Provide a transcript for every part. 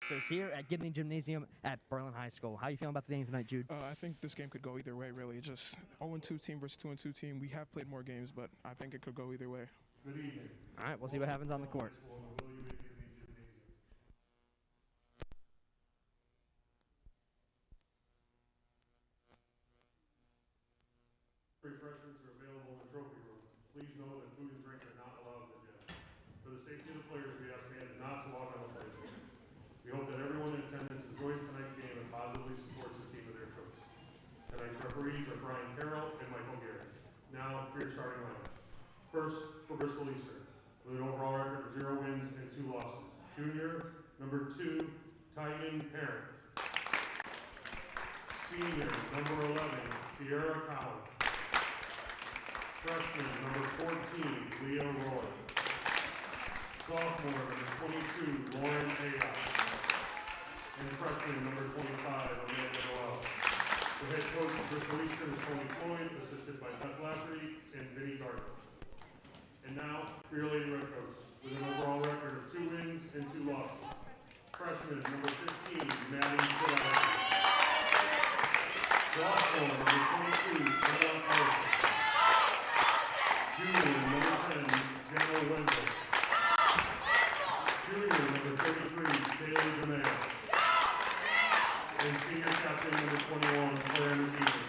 So it's here at Gibney Gymnasium at Berlin High School. How are you feeling about the game tonight, Jude? I think this game could go either way, really. Just 0-2 team versus 2-2 team. We have played more games, but I think it could go either way. Good evening. All right, we'll see what happens on the court. Refreshments are available in the trophy room. Please know that food and drink are not allowed in the gym. For the safety of the players, we ask fans not to walk on the playground. We hope that everyone in attendance enjoys tonight's game and positively supports the team of their choice. Tonight's referees are Brian Carroll and Michael Gary. Now for your starting lineup. First, for Bristol Eastern, with an overall record of 0 wins and 2 losses. Junior, number 2, Tygan Parent. Senior, number 11, Sierra Collins. Freshman, number 14, Leo Roy. Sophomore, number 22, Lauren Ayot. And freshman, number 25, Amanda Noel. The head coach of Bristol Eastern is Tony Floyd, assisted by Beth Lafferty and Vinnie Gardner. And now, for your Lady Redcoats, with an overall record of 2 wins and 2 losses. Freshman, number 15, Maddie Siddell. Sophomore, number 22, Emma Carson. Junior, number 10, Jenna Wendell. Junior, number 33, Bailey DeMayo. And senior captain, number 21, Claire McKeever.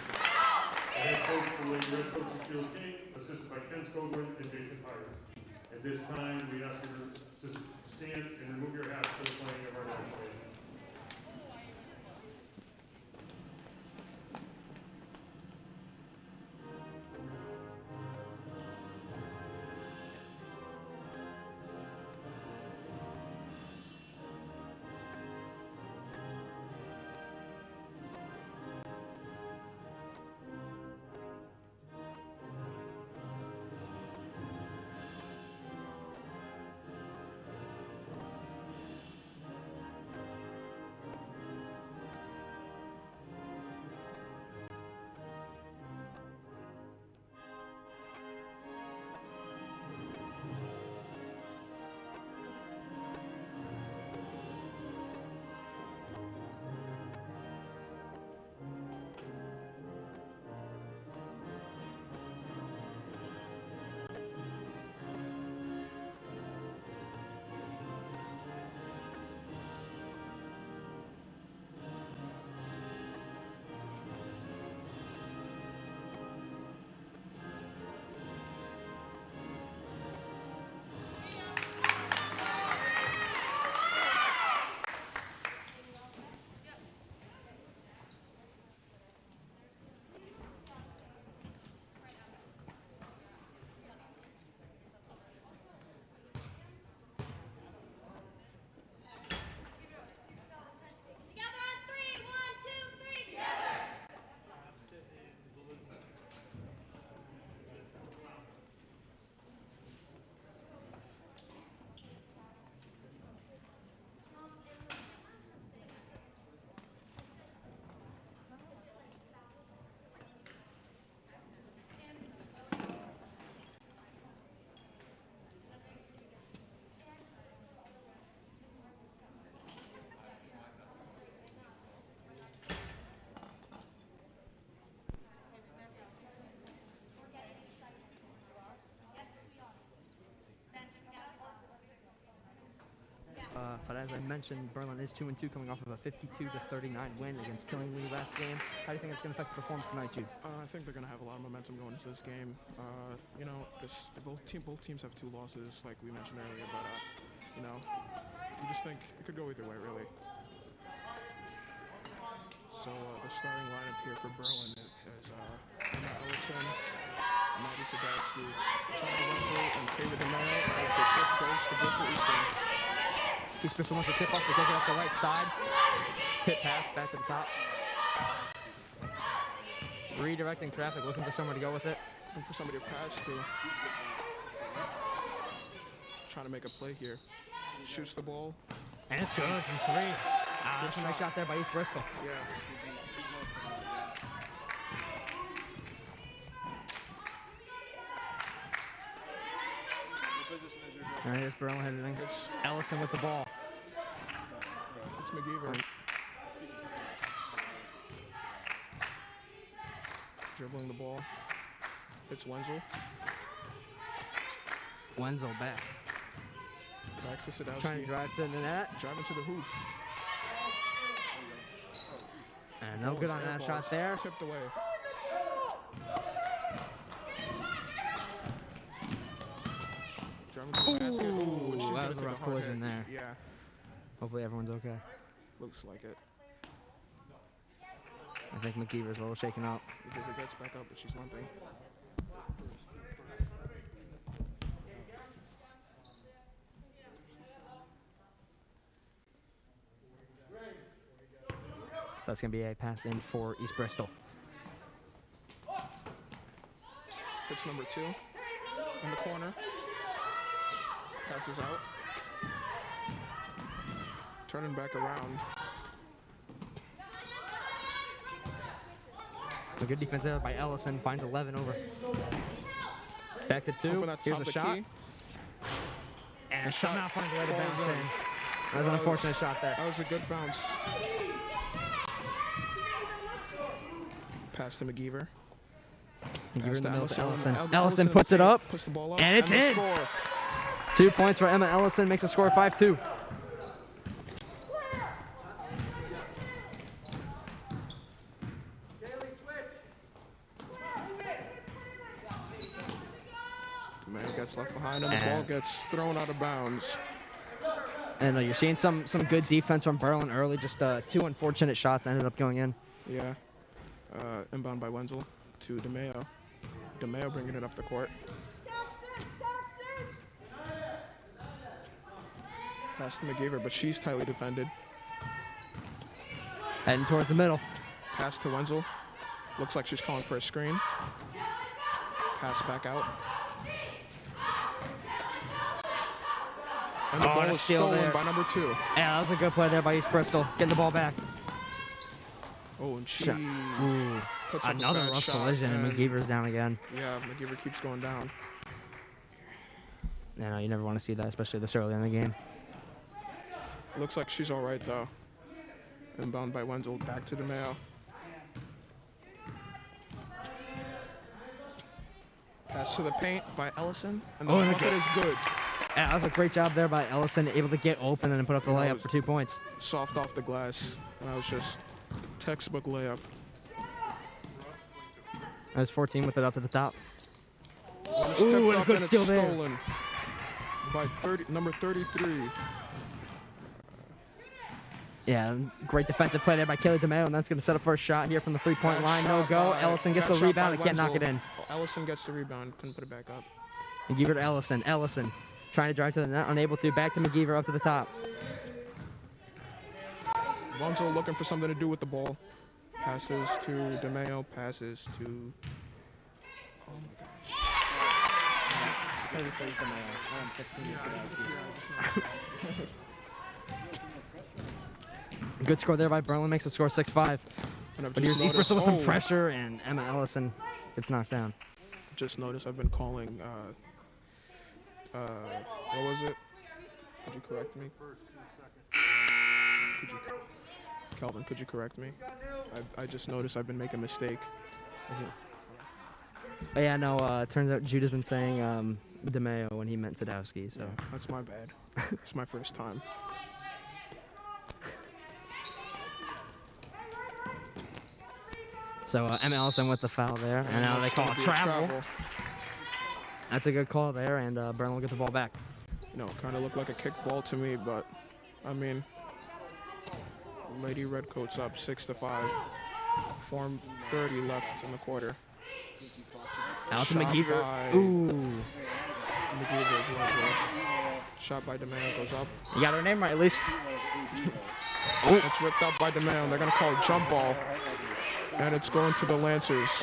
The head coach for the Lady Redcoats is Sheila King, assisted by Ken Skoglund and Jason Tires. At this time, we ask you to stand and remove your hats for the playing of our national anthem. But as I mentioned, Berlin is 2-2, coming off of a 52-39 win against Killingly last game. How do you think it's going to affect the performance tonight, Jude? I think they're going to have a lot of momentum going into this game. Both teams have 2 losses, like we mentioned earlier, but we just think it could go either way, really. So the starting lineup here for Berlin is Emma Ellison, Maddie Sadowski, Charlie Wenzel, and David DeMayo as the tip goes to Bristol Eastern. East Bristol wants to tip off, they take it off the right side. Tip pass back to the top. Redirecting traffic, looking for somewhere to go with it. And for somebody to pass to. Trying to make a play here. Shoots the ball. And it's good from 3. That's a nice shot there by East Bristol. Yeah. All right, here's Berlin heading in. Ellison with the ball. It's McGeever. Dribbling the ball. It's Wenzel. Wenzel back. Back to Sadowski. Trying to drive to the net. Driving to the hoop. And no good on that shot there. Tipped away. Driving to the basket. Ooh, and she's that gonna was a take rough hard collision hit. there. Yeah, Hopefully everyone's okay. looks like it. I think McGeever's a little shaken up. McGeever gets back up, but she's limping. That's going to be a pass in for East Bristol. Hits number 2 in the corner. Passes out. Turning back around. A good defense there by Ellison. Finds 11 over. Back to 2. Hoping that's Here's top a the shot. key. And The somehow shot finds a way to falls bounce in. in. That was an unfortunate shot there. That was a good bounce. Pass to McGeever. McGeever in the middle to Ellison. Ellison. Ellison puts it up. Puts the ball up. And it's the in. Score. 2 points for Emma Ellison. Makes the score 5-2. Man gets left behind, and the ball gets thrown out of bounds. And you're seeing some good defense from Berlin early. Just 2 unfortunate shots ended up going in. Yeah. Inbound by Wenzel to DeMayo. DeMayo bringing it up the court. Pass to McGeever, but she's tightly defended. Heading towards the middle. Pass to Wenzel. Looks like she's calling for a screen. Pass back out. And the ball is stolen by number 2. Yeah, that was a good play there by East Bristol. Getting the ball back. Oh, and she puts up Another a bad rough shot, collision, and McGeever's down again. Yeah, McGeever keeps going down. No, you never want to see that, especially this early in the game. Looks like she's all right, though. Inbound by Wenzel, back to DeMayo. Pass to the paint by Ellison, and the bucket is good. Yeah, that was a great job there by Ellison, able to get open and put up the layup for 2 points. Soft off the glass, and that was just textbook layup. That was 14 with it up to the top. Ooh, and a good steal there. Stolen by number 33. Yeah, great defensive play there by Kelly DeMayo, and that's going to set up for a shot here from the three-point line. No go. Ellison gets the rebound and can't knock it in. Ellison gets the rebound, couldn't put it back up. And give it to Ellison. Ellison trying to drive to the net, unable to. Back to McGeever up to the top. Wenzel looking for something to do with the ball. Passes to DeMayo, passes to... Oh my gosh. Good score there by Berlin, makes the score 6-5. But here's East Bristol with some pressure, and Emma Ellison gets knocked down. Just noticed I've been calling, what was it? Could you correct me? Calvin, could you correct me? I just noticed I've been making a mistake. But yeah, no, turns out Judah's been saying DeMayo when he meant Sadowski, so. Yeah, that's my bad. It's my first time. So Emma Ellison with the foul there, and now they call it travel. That's a good call there, and Berlin will get the ball back. You know, kind of looked like a kick ball to me, but I mean, Lady Redcoats up 6-5. 4:30 left in the quarter. Out to McGeever. Ooh. McGeever is lovely. Shot by DeMayo goes up. You got her name right at least. It's ripped up by DeMayo, and they're gonna call it jump ball. And it's going to the Lancers.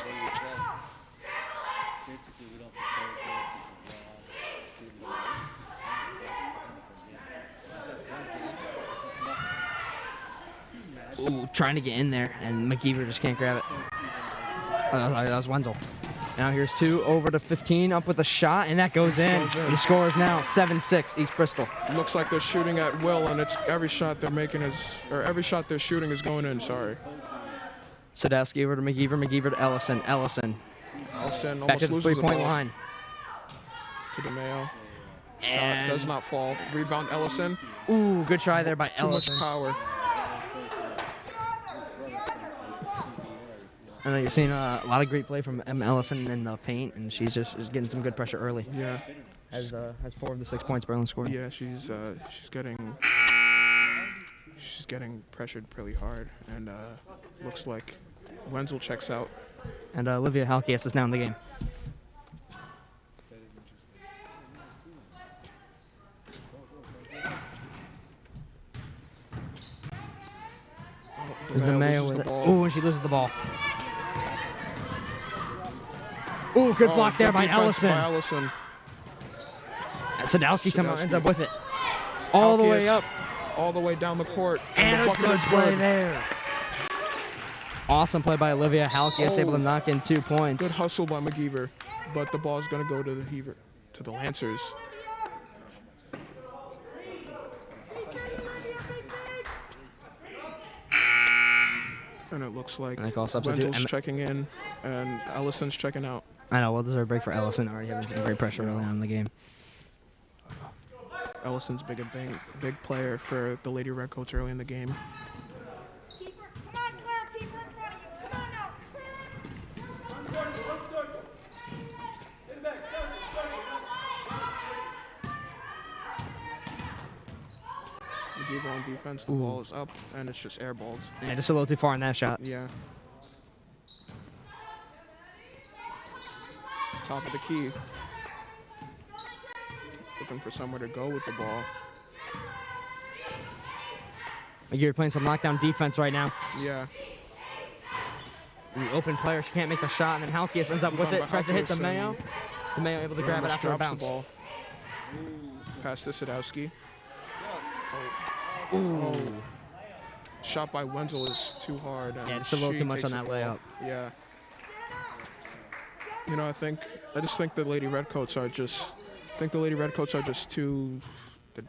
Ooh, trying to get in there, and McGeever just can't grab it. That was Wenzel. Now here's 2 over to 15, up with a shot, and that goes in. The score is now 7-6, East Bristol. Looks like they're shooting at will, and it's every shot they're making is, or every shot they're shooting is going in. Sorry. Sadowski over to McGeever, McGeever to Ellison, Ellison Ellison back to almost the loses the three-point ball. line. To DeMayo. Shot And- does not fall. Rebound Ellison. Ooh, good try there by Too much Ellison. power. I know you're seeing a lot of great play from M. Ellison in the paint, and she's just getting some good pressure early. Yeah. Has 4 of the 6 points Berlin scored. Yeah, she's getting pressured pretty hard, and looks like Wenzel checks out. And Olivia Halkias is now in the game. There's DeMayo loses with the it. ball. Ooh, and she loses the ball. Ooh, good block there good by defense by Ellison. Ellison. Sadowski somehow Sadowski. ends up with it. All the way Halkias up. all the way down the court. And the a bucket good is play good. there. Awesome play by Olivia Halkias, able to knock in 2 points. Good hustle by McGeever, but the ball's gonna go to the Lancers. And it looks like And they call substitute. Wenzel's checking in and Ellison's checking out. I know, well-deserved break for Ellison, already having some great pressure early on in the game. Ellison's big player for the Lady Redcoats early in the game. McGeever on defense, the ball is up, and it's just air balls. Yeah, just a little too far in that shot. Yeah. Top of the key. Looking for somewhere to go with the ball. McGeever playing some knockdown defense right now. Yeah. The open player, she can't make the shot, and then Halkias ends up with it, tries to hit DeMayo. DeMayo able to grab it Almost after a drops bounce. the ball. Pass to Sadowski. Ooh. Shot by Wenzel is too hard. And Yeah, just a little she too much takes on the that ball. layup. Yeah. You know, I just think the Lady Redcoats are just too. They're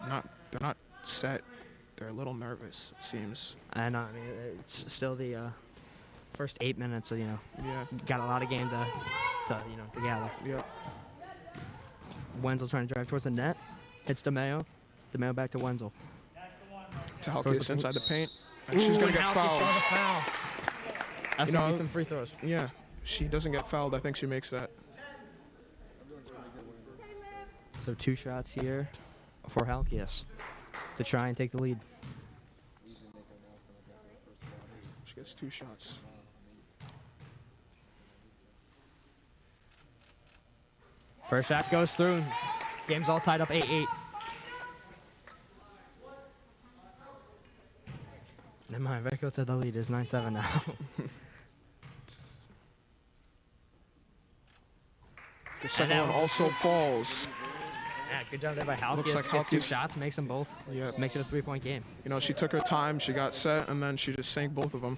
not set. They're a little nervous, it seems. I know, I mean, it's still the first 8 minutes, so, Yeah. got a lot of game to gather. Yeah. Wenzel trying to drive towards the net. Hits DeMayo. DeMayo back to Wenzel. To Towards Halkias the inside the paint. And she's going to get fouled. That's You going to know- be some free throws. Yeah. She doesn't get fouled. I think she makes that. So 2 shots here for Halkias to try and take the lead. She gets 2 shots. First shot goes through. Game's all tied up 8-8. Never mind, Redcoats at the lead is 9-7 now. The second now- one also falls. Yeah, good job there by Halkias. Looks like Gets 2 Halkias- shots, makes them both. Yeah. Makes it a 3-point game. You know, she took her time. She got set, and then she just sank both of them.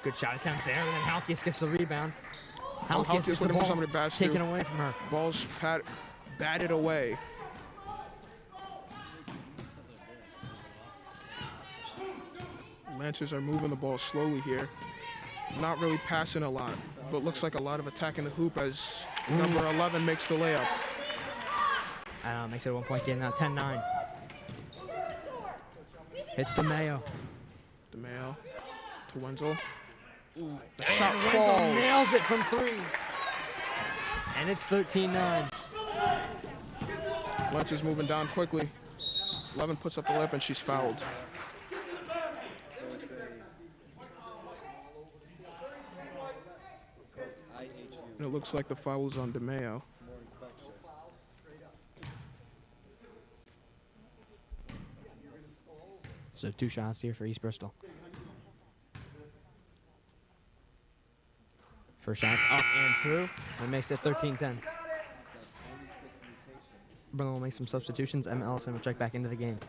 Good shot attempt there, and then Halkias gets the rebound. Halkias Halkias gets the looking for ball somebody to pass taken to. away from her. Ball's batted away. Lancers are moving the ball slowly here. Not really passing a lot, but looks like a lot of attacking the hoop as number 11 makes the layup. I know, makes it a 1-point game now, 10-9. Hits DeMayo. DeMayo to Wenzel. The And shot Wenzel falls. nails it from 3. And it's 13-9. Lancers moving down quickly. 11 puts up the lip and she's fouled. And it looks like the foul is on DeMayo. So 2 shots here for East Bristol. First shot's up and through. That makes it 13-10. Berlin will make some substitutions. Emma Ellison will check back into the game.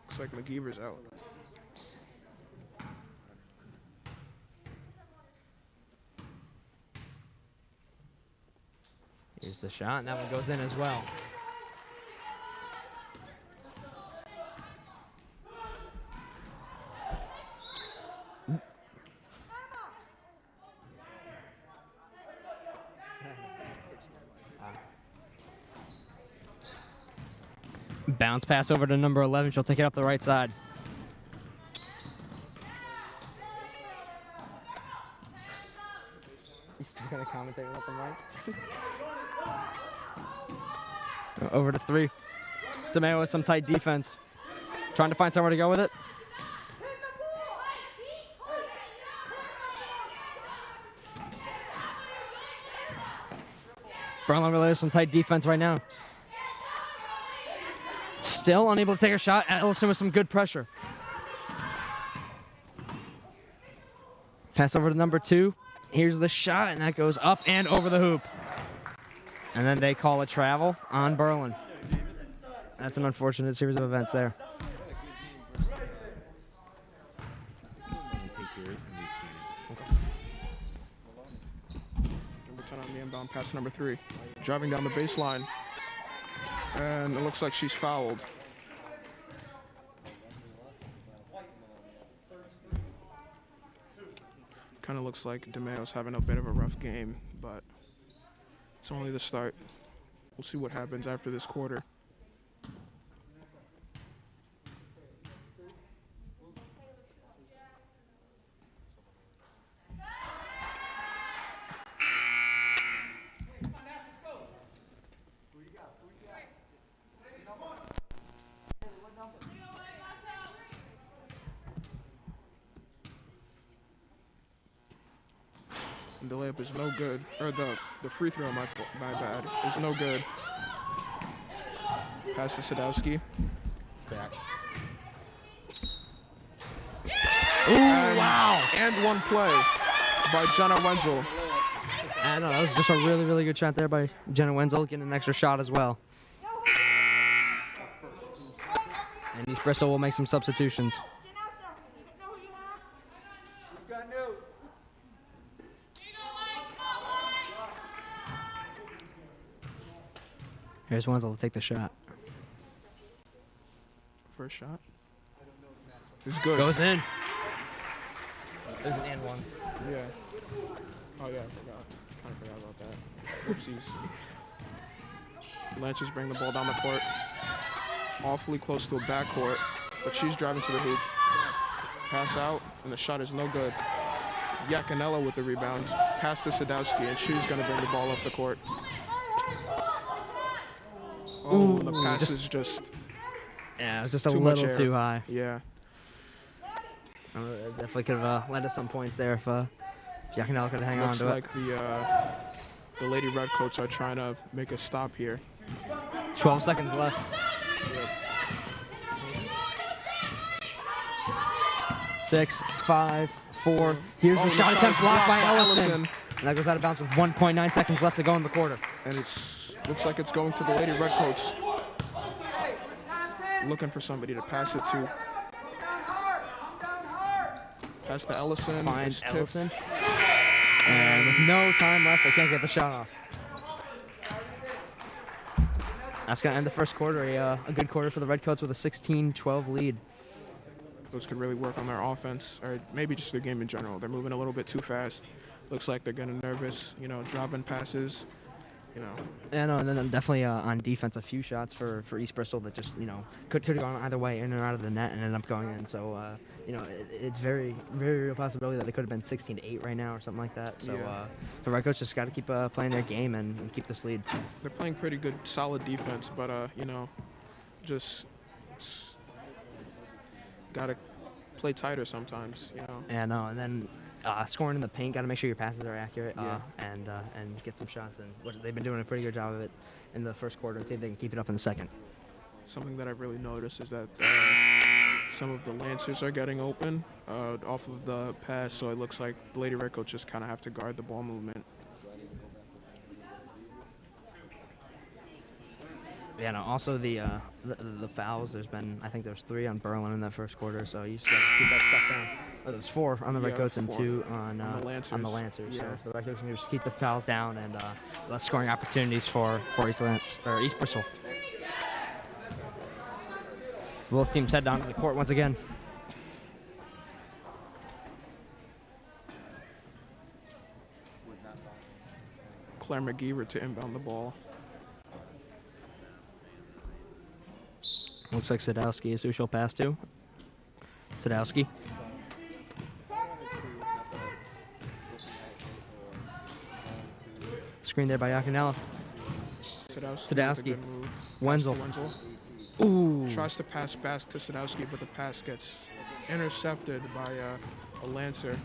Looks like McGeever's out. Here's the shot, and that one goes in as well. Bounce pass over to number 11. She'll take it up the right side. You still gonna commentate with the mic? Over to 3. DeMeo with some tight defense. Trying to find somewhere to go with it. Berlin really has some tight defense right now. Still unable to take a shot. Ellison with some good pressure. Pass over to number 2. Here's the shot, and that goes up and over the hoop. And then they call a travel on Berlin. That's an unfortunate series of events there. Number 10 on the inbound pass, number 3. Driving down the baseline. And it looks like she's fouled. Kind of looks like DeMeo's having a bit of a rough game, but it's only the start. We'll see what happens after this quarter. The layup is no good, or the free throw, my bad, is no good. Pass to Sadowski. It's back. Ooh, wow. And one play by Jenna Wenzel. I know, that was just a really, really good shot there by Jenna Wenzel, getting an extra shot as well. And East Bristol will make some substitutions. Here's Wenzel to take the shot. First shot. It's good. Goes in. There's an and one. Yeah. Oh yeah, I forgot. Kind of forgot about that. Oopsies. Lancers bring the ball down the court. Awfully close to a backcourt, but she's driving to the hoop. Pass out, and the shot is no good. Yakinella with the rebound. Pass to Sadowski, and she's going to bring the ball up the court. Oh, the pass is just yeah, it was just a little too high. Yeah. It definitely could have led to some points there if Yakinella could hang on to it. Looks like the Lady Redcoats are trying to make a stop here. 12 seconds left. Yep. 6, 5, 4. Here's the shot attempt blocked by Ellison. And that goes out of bounds with 1.9 seconds left to go in the quarter. And looks like it's going to the Lady Redcoats. Looking for somebody to pass it to. Pass to Ellison. Finds Ellison. And with no time left, they can't get the shot off. That's going to end the first quarter. A good quarter for the Redcoats with a 16-12 lead. Those could really work on their offense, or maybe just the game in general. They're moving a little bit too fast. Looks like they're getting nervous, dropping passes, Yeah, no, and then definitely on defense, a few shots for East Bristol that just, could have gone either way, in or out of the net, and ended up going in. So, it's very, very real possibility that it could have been 16-8 right now or something like that. So, Yeah. The Redcoats just got to keep playing their game and keep this lead. They're playing pretty good, solid defense, but, just got to play tighter sometimes, Yeah, no, and then scoring in the paint, got to make sure your passes are accurate Yeah. and get some shots. And they've been doing a pretty good job of it in the first quarter. See if they can keep it up in the second. Something that I've really noticed is that some of the Lancers are getting open off of the pass, so it looks like the Lady Redcoats just kind of have to guard the ball movement. Yeah, no, also the fouls. I think there's 3 on Berlin in that first quarter, so you just gotta keep that stuff down. Oh, there's 4 on the Yeah, Redcoats and 4 2 on on the Lancers. On the Lancers. Yeah. So the Redcoats can just keep the fouls down and less scoring opportunities for East Bristol. Both teams head down to the court once again. Claire McGeever to inbound the ball. Looks like Sadowski is who she'll pass to. Sadowski. Screen there by Yakinella. Sadowski. With a good move. Wenzel. Pass to Wenzel. Ooh. Tries to pass back to Sadowski, but the pass gets intercepted by a Lancer.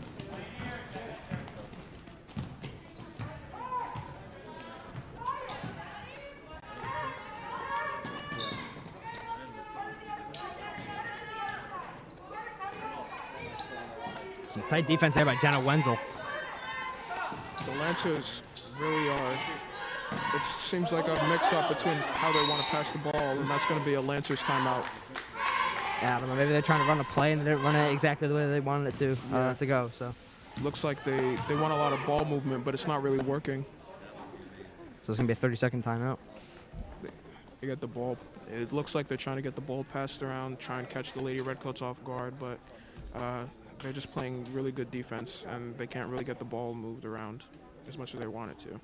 Some tight defense there by Jenna Wenzel. The Lancers really are. It seems like a mix-up between how they want to pass the ball, and that's going to be a Lancers timeout. Yeah, I don't know. Maybe they're trying to run a play and they didn't run it exactly the way they wanted it to go. So Looks like they want a lot of ball movement, but it's not really working. it's gonna be a 30-second timeout. They get the ball. It looks like they're trying to get the ball passed around, try and catch the Lady Redcoats off guard, but they're just playing really good defense, and they can't really get the ball moved around as much as they want it to.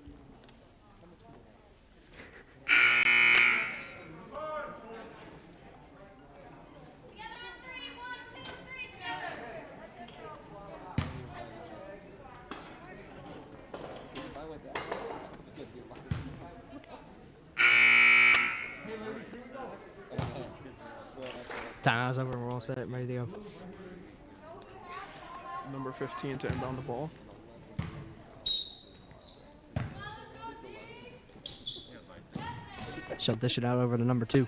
Timeout's over. We're all set, ready to go. Number 15 to inbound the ball. She'll dish it out over to number 2.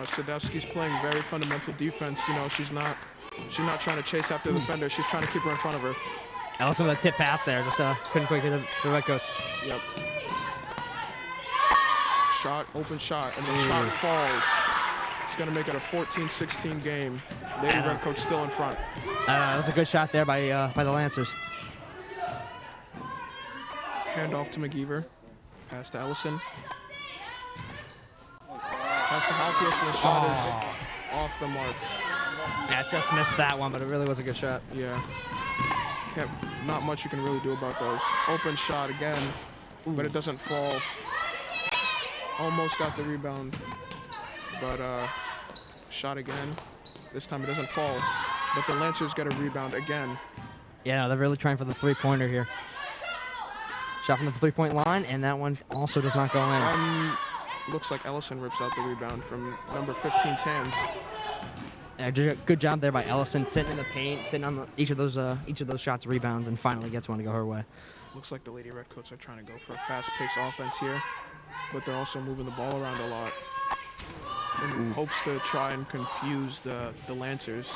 Sadowski's playing very fundamental defense. She's not trying to chase after the defender. She's trying to keep her in front of her. Ellison with a tip pass there. Just couldn't quite get the Redcoats. Yep. Open shot, and the shot falls. It's going to make it a 14-16 game. Lady Redcoats still in front. That was a good shot there by the Lancers. Handoff to McGeever. Pass to Ellison. Pass to Halkias, and the shot is off the mark. Yeah, just missed that one, but it really was a good shot. Yeah. Not much you can really do about those. Open shot again, but it doesn't fall. Almost got the rebound, but shot again. This time it doesn't fall, but the Lancers get a rebound again. Yeah, no, they're really trying for the 3-pointer here. Shot from the 3-point line, and that one also does not go in. Looks like Ellison rips out the rebound from number 15's hands. Yeah, good job there by Ellison, sitting in the paint, sitting on each of those shots rebounds, and finally gets one to go her way. Looks like the Lady Redcoats are trying to go for a fast-paced offense here, but they're also moving the ball around a lot in hopes to try and confuse the Lancers.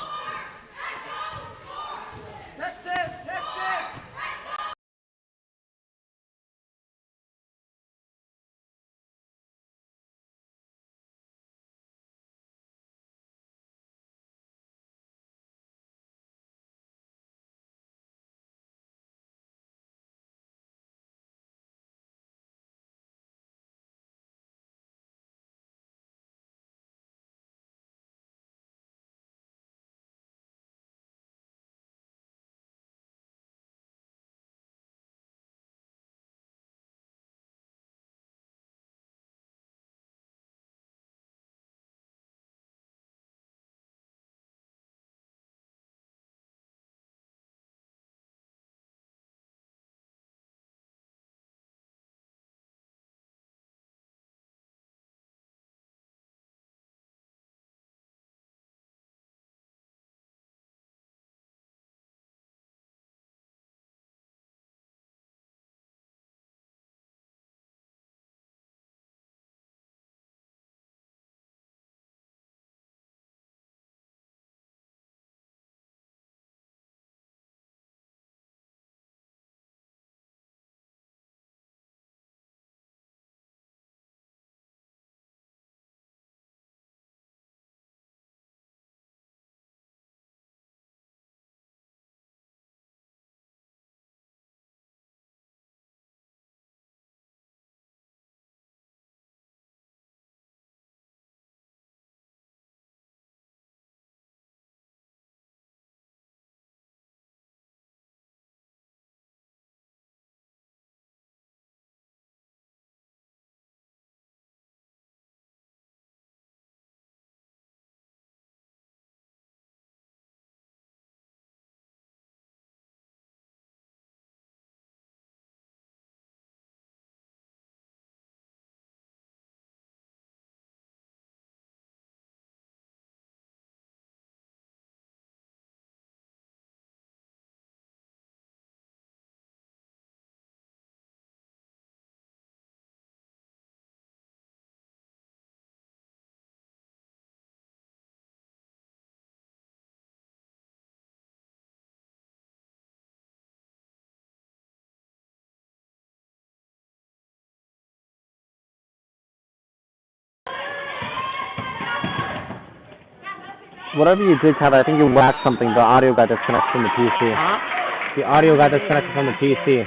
Whatever you did, Tyler, I think you whacked something. The audio got disconnected from the PC. The audio got disconnected from the PC.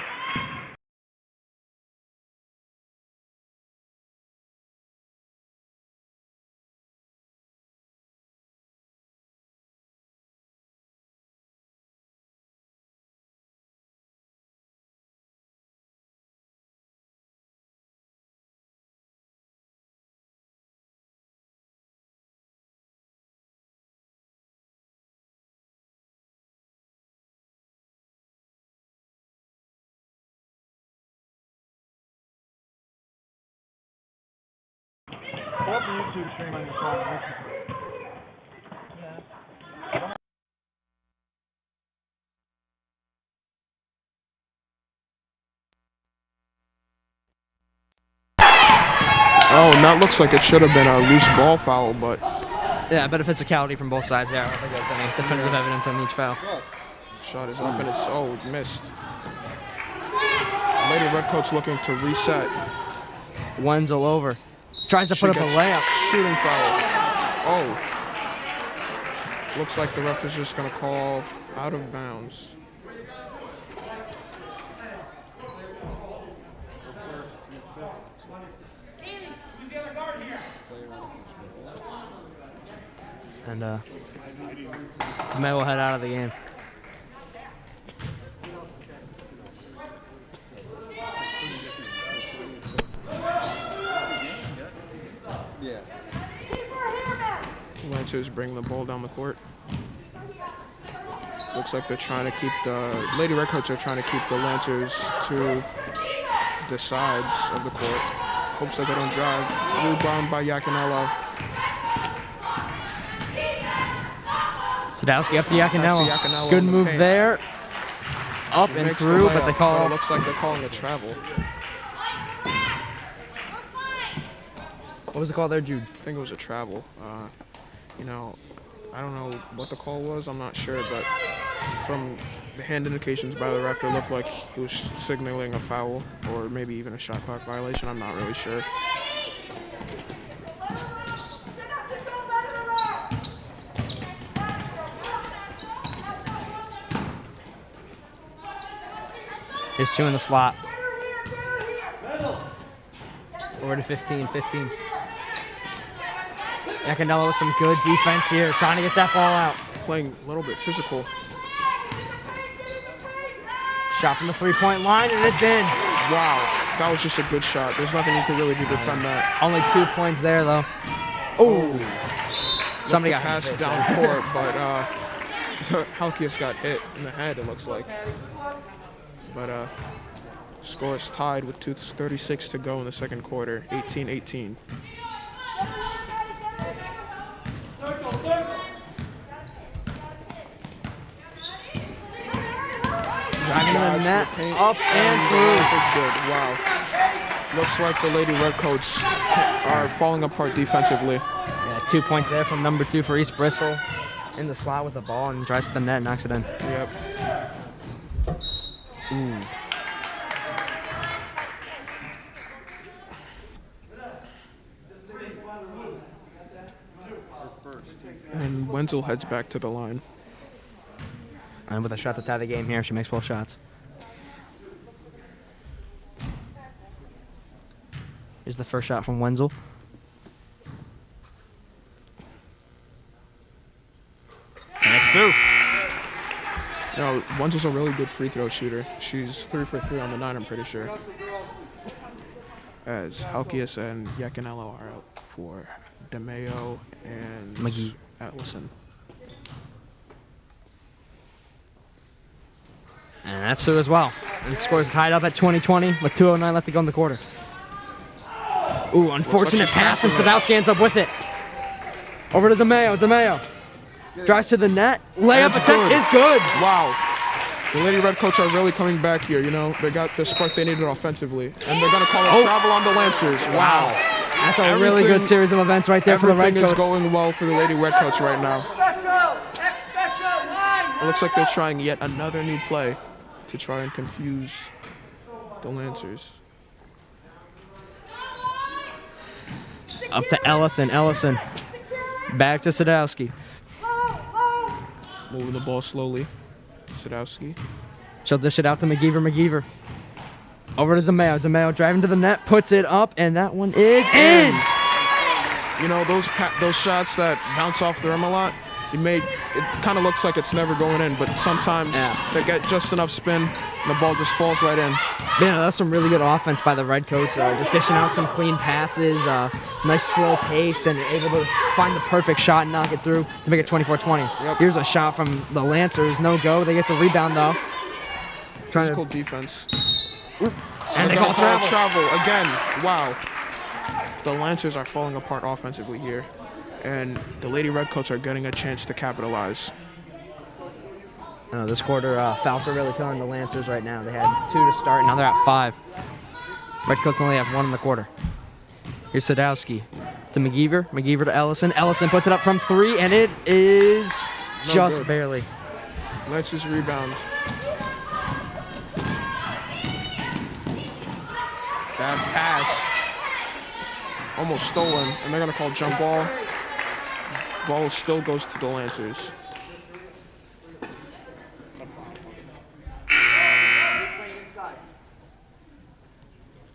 Pull up the YouTube stream on your phone and listen to it. Oh, and that looks like it should have been a loose ball foul, but Yeah, but if it's physicality from both sides, yeah, I don't think there's any definitive evidence on each foul. shot is up and it's missed. Lady Redcoats looking to reset. Wenzel over. Tries to She put up a gets layup. Shooting foul. Oh. Looks like the ref is just going to call out of bounds. And May will head out of the game. Lancers bring the ball down the court. Looks like they're trying to keep the Lady Redcoats are trying to keep the Lancers to the sides of the court. Hopes that they don't drive. Rebound by Yakinello. Sadowski up to Yakinello. Pass to Yakinello Good in the move paint. there. Up and Makes the through, but layup, they call. it looks like they're calling a travel. What was the call there, Jude? I think it was a travel. You know, I don't know what the call was. I'm not sure, but from the hand indications by the ref, it looked like he was signaling a foul or maybe even a shot clock violation. I'm not really sure. Here's two in the slot. Over to 15. Yakinello with some good defense here, trying to get that ball out. Playing a little bit physical. Shot from the three-point line, and it's in. Wow, that was just a good shot. There's nothing you could really do to defend that. Only 2 points there, though. Oh, somebody got Pass hit. down court, but Halkias got hit in the head, it looks like. But score is tied with 2:36 to go in the second quarter, 18-18. Driving the net, Paint, up and the through. layup is good. Wow. Looks like the Lady Redcoats are falling apart defensively. Yeah, 2 points there from number 2 for East Bristol. In the slot with the ball and drives to the net and knocks it in. Yep. Ooh. And Wenzel heads back to the line. And with a shot to tie the game here, she makes both shots. Here's the first shot from Wenzel. And it's through. You know, Wenzel's a really good free throw shooter. She's 3 for 3 on the night, I'm pretty sure. As Halkias and Yakinello are out for DeMeo and McGee. Atlison. And that's through as well. And the score's tied up at 20-20 with 2:09 left to go in the quarter. Ooh, unfortunate she's pass, and passing it. Sadowski ends up with it. Over to DeMeo. DeMeo drives to the net. Layup It's attempt good. is good. Wow. The Lady Redcoats are really coming back here, you know. They got the spark they needed offensively. And they're going to call a travel on the Lancers. Wow. That's a really good series of events right there for the Everything Redcoats. is going well for the Lady Redcoats right now. It looks like they're trying yet another new play to try and confuse the Lancers. Up to Ellison. Back to Sadowski. moving the ball slowly. Sadowski. She'll dish it out to McGeever. Over to DeMeo. DeMeo driving to the net, puts it up, and that one is in. You know, those shots that bounce off the rim a lot, it kind of looks like it's never going in, but sometimes they get just enough spin and the ball just falls right in. Man, that's some really good offense by the Redcoats. Just dishing out some clean passes, nice slow pace, and able to find the perfect shot and knock it through to make it 24-20. Yep. Here's a shot from the Lancers. No go. They get the rebound, though. Physical defense. And they call travel again. Wow. The Lancers are falling apart offensively here, and the Lady Redcoats are getting a chance to capitalize. I know this quarter, fouls are really killing the Lancers right now. They had 2 to start, now they're at 5. Redcoats only have 1 in the quarter. Here's Sadowski to McGeever. McGeever to Ellison. Ellison puts it up from 3, and it is just good. barely. Lancers rebound. Bad pass. Almost stolen, and they're gonna call jump ball. Ball still goes to the Lancers.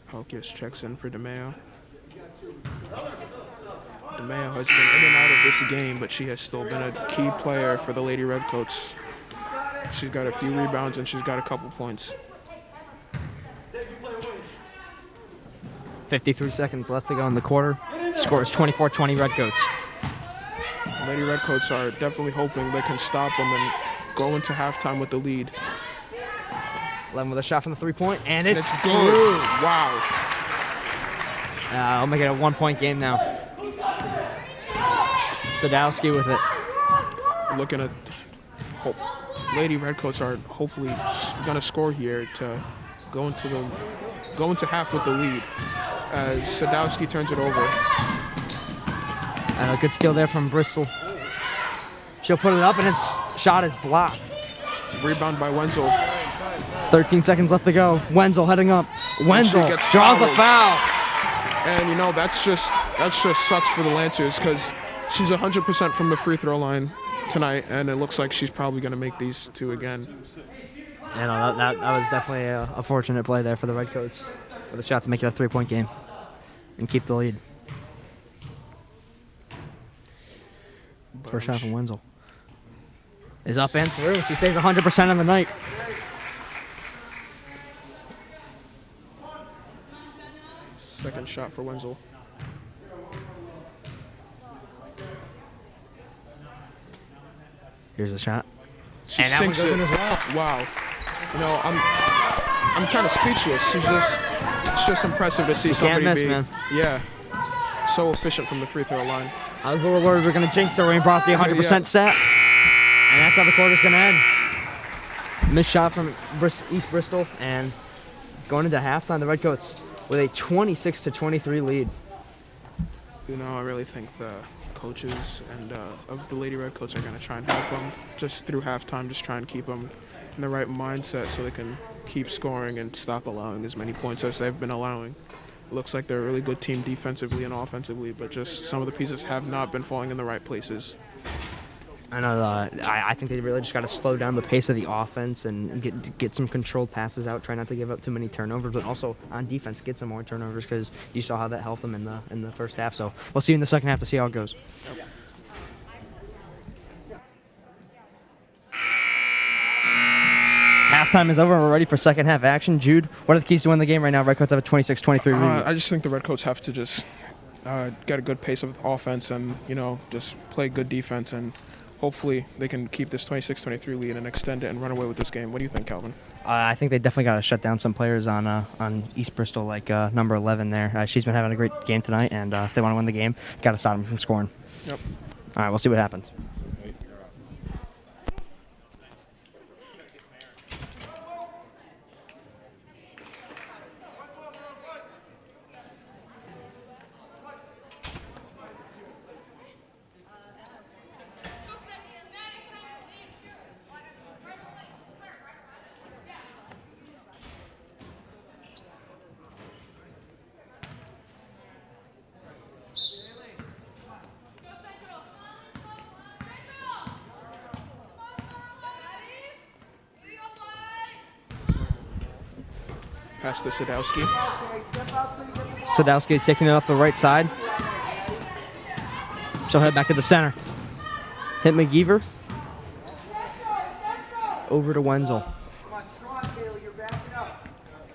Hocus checks in for DeMeo. DeMeo has been in and out of this game, but she has still been a key player for the Lady Redcoats. She's got a few rebounds and she's got a couple points. 53 seconds left to go in the quarter. Score is 24-20 Redcoats. Lady Redcoats are definitely hoping they can stop them and go into halftime with the lead. 11 with a shot from the 3-point, and it's good. through. Wow. I'll make it a 1-point game now. Sadowski with it. Looking at Lady Redcoats are hopefully gonna score here to go into half with the lead as Sadowski turns it over. And a good skill there from Bristol. She'll put it up, and its shot is blocked. Rebound by Wenzel. 13 seconds left to go. Wenzel heading up. Wenzel She gets draws the fouled. foul. And you know that's just sucks for the Lancers because she's 100% from the free throw line tonight, and it looks like she's probably gonna make these 2 again. You know, that was definitely a fortunate play there for the Redcoats with a shot to make it a 3-point game and keep the lead. First shot from Wenzel is up and through. She stays 100% on the night. Second shot for Wenzel. Here's the shot. She And that one sinks goes it. in as well. Wow. You know, I'm kind of speechless. It's just impressive to see somebody miss, be man. so efficient from the free throw line. I was a little worried we were going to jinx her when we brought the 100% set. And that's how the quarter's going to end. Missed shot from East Bristol, and going into halftime, the Redcoats with a 26-23 lead. You know, I really think the coaches and of the Lady Redcoats are going to try and help them just through halftime, just try and keep them in the right mindset so they can keep scoring and stop allowing as many points as they've been allowing. It looks like they're a really good team defensively and offensively, but just some of the pieces have not been falling in the right places. I know. I think they really just got to slow down the pace of the offense and get some controlled passes out. Try not to give up too many turnovers, but also on defense get some more turnovers because you saw how that helped them in the first half. So we'll see you in the second half to see how it goes. Yep. Halftime is over and we're ready for second half action. Jude, what are the keys to win the game right now? Redcoats have a 26-23 lead. I just think the Redcoats have to just get a good pace of offense and, you know, just play good defense, and hopefully they can keep this 26-23 lead and extend it and run away with this game. What do you think, Calvin? I think they definitely got to shut down some players on East Bristol, like number 11 there. She's been having a great game tonight, and if they want to win the game, got to stop them from scoring. Yep. All right, we'll see what happens. Pass to Sadowski. Sadowski is taking it up the right side. She'll head back to the center. Hit McGeever. Over to Wenzel.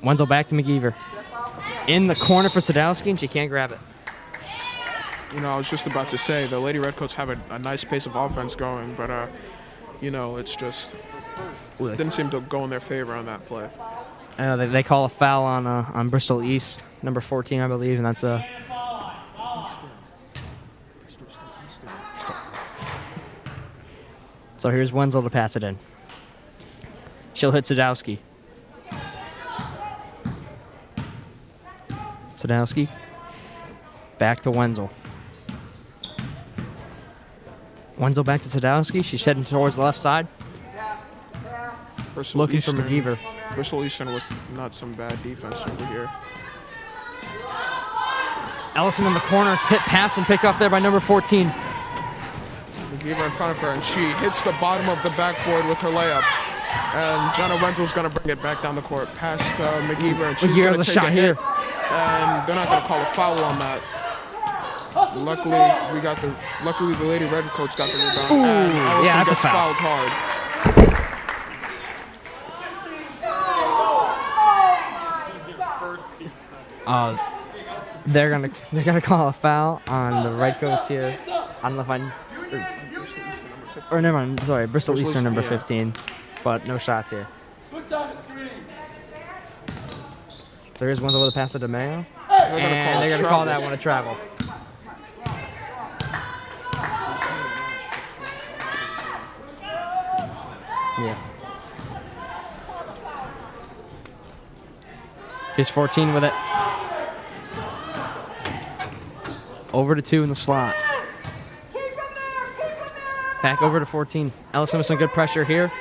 Wenzel back to McGeever. In the corner for Sadowski, and she can't grab it. You know, I was just about to say, the Lady Redcoats have a nice pace of offense going, but, you know, it's just didn't seem to go in their favor on that play. I know they call a foul on Bristol East, number 14, I believe, and that's a. So here's Wenzel to pass it in. She'll hit Sadowski. Sadowski. Back to Wenzel. Wenzel back to Sadowski. She's heading towards the left side. Bristol Looking Eastern, for McGeever. Bristol Eastern with not some bad defense over here. Ellison in the corner. Tip pass and pick off there by number 14. McGeever in front of her, and she hits the bottom of the backboard with her layup. And Jenna Wenzel's going to bring it back down the court. Pass to McGeever, and she's going to take shot a here. hit. And they're not going to call a foul on that. Luckily, the Lady Redcoats got the rebound. Ooh, and Ellison yeah, that's a gets foul. fouled hard. They're gonna call a foul on the Redcoats here. I don't know if or never mind. Sorry, Bristol Eastern number 15, but no shots here. There is Wenzel with a pass to DeMeo, and they're gonna call that one a travel. Yeah. Here's 14 with it. Over to 2 in the slot. Back over to 14. Ellison with some good pressure here.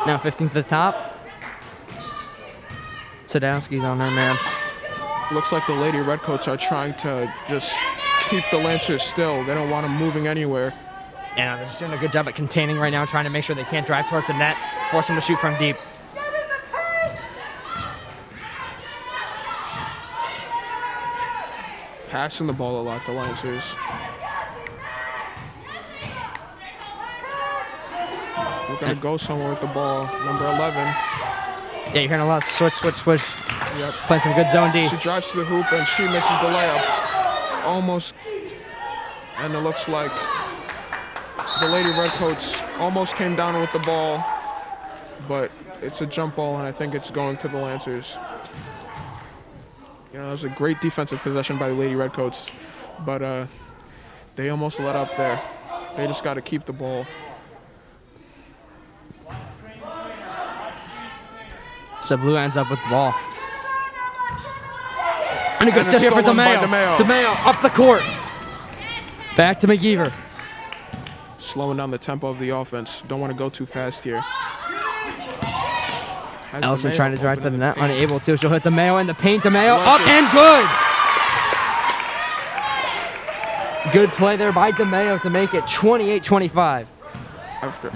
Now 15 to the top. Sadowski's on her man. Looks like the Lady Redcoats are trying to just keep the Lancers still. They don't want them moving anywhere. Yeah, they're just doing a good job at containing right now, trying to make sure they can't drive towards the net, force them to shoot from deep. Passing the ball a lot, the Lancers. We're going to go somewhere with the ball. Number 11. Yeah, you're hearing a lot of switch. Yep. Playing some good zone D. She drives to the hoop and she misses the layup. Almost. And it looks like the Lady Redcoats almost came down with the ball, but it's a jump ball and I think it's going to the Lancers. You know, it was a great defensive possession by the Lady Redcoats, but they almost let up there. They just got to keep the ball. So Blue ends up with the ball. And a good And step here for stolen by DeMeo. DeMeo. DeMeo up the court. Back to McGeever. Slowing down the tempo of the offense. Don't want to go too fast here. Has Ellison DeMeo trying to drive to the open in net, paint. unable to. She'll hit DeMeo in the paint. DeMeo Like up it. and good. Good play there by DeMeo to make it 28-25. After.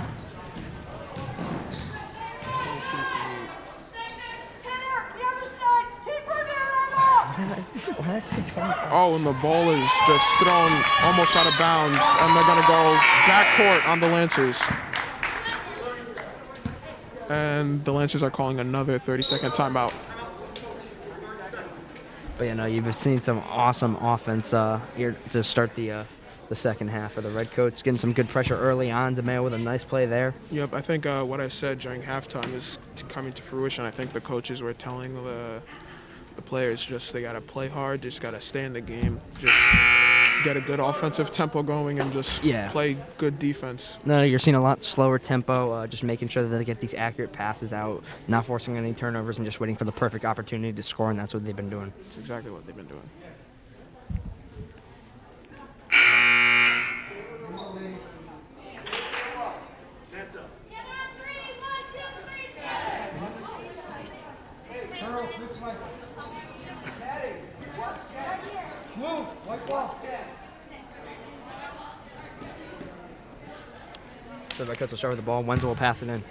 Oh, and the ball is just thrown almost out of bounds, and they're going to go backcourt on the Lancers. And the Lancers are calling another 30-second timeout. But you know, you've seen some awesome offense here to start the second half for the Redcoats, getting some good pressure early on. DeMeo with a nice play there. Yep, I think what I said during halftime is coming to fruition. I think the coaches were telling the players just they got to play hard, just got to stay in the game, just get a good offensive tempo going and just play good defense. No, you're seeing a lot slower tempo, just making sure that they get these accurate passes out, not forcing any turnovers and just waiting for the perfect opportunity to score, and that's what they've been doing. That's exactly what they've been doing. So the Redcoats will start with the ball. Wenzel will pass it in.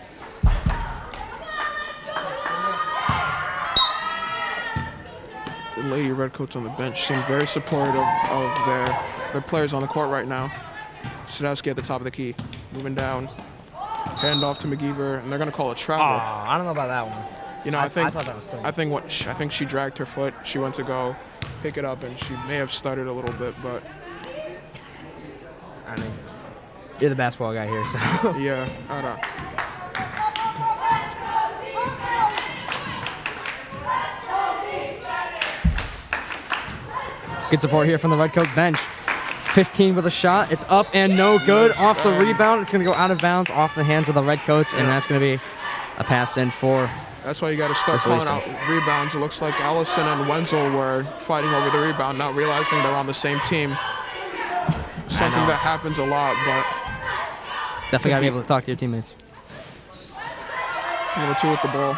the Lady Redcoats on the bench seem very supportive of their players on the court right now. Sadowski at the top of the key, moving down, hand off to McGeever, and they're gonna call a travel. I don't know about that one. You know, I thought that was clean. I think she dragged her foot. She went to go pick it up, and she may have stuttered a little bit, but I mean, you're the basketball guy here, so. yeah, I don't know. Good support here from the Redcoat bench. 15 with a shot. It's up and no good. Nice, Off the rebound. It's going to go out of bounds off the hands of the Redcoats, and that's going to be a pass in for. That's why you got to start calling out rebounds. It looks like Allison and Wenzel were fighting over the rebound, not realizing they're on the same team. Something that happens a lot, but Definitely got to be able to talk to your teammates. number 2 with the ball.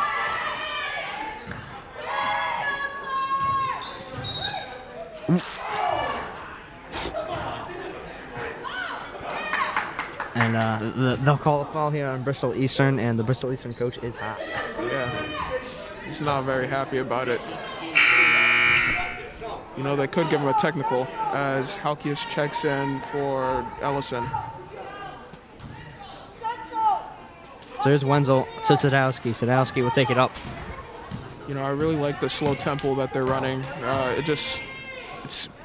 And they'll call a foul here on Bristol Eastern, and the Bristol Eastern coach is hot. Yeah, he's not very happy about it. You know, they could give him a technical as Halkias checks in for Ellison. So here's Wenzel to Sadowski. Sadowski will take it up. You know, I really like the slow tempo that they're running. It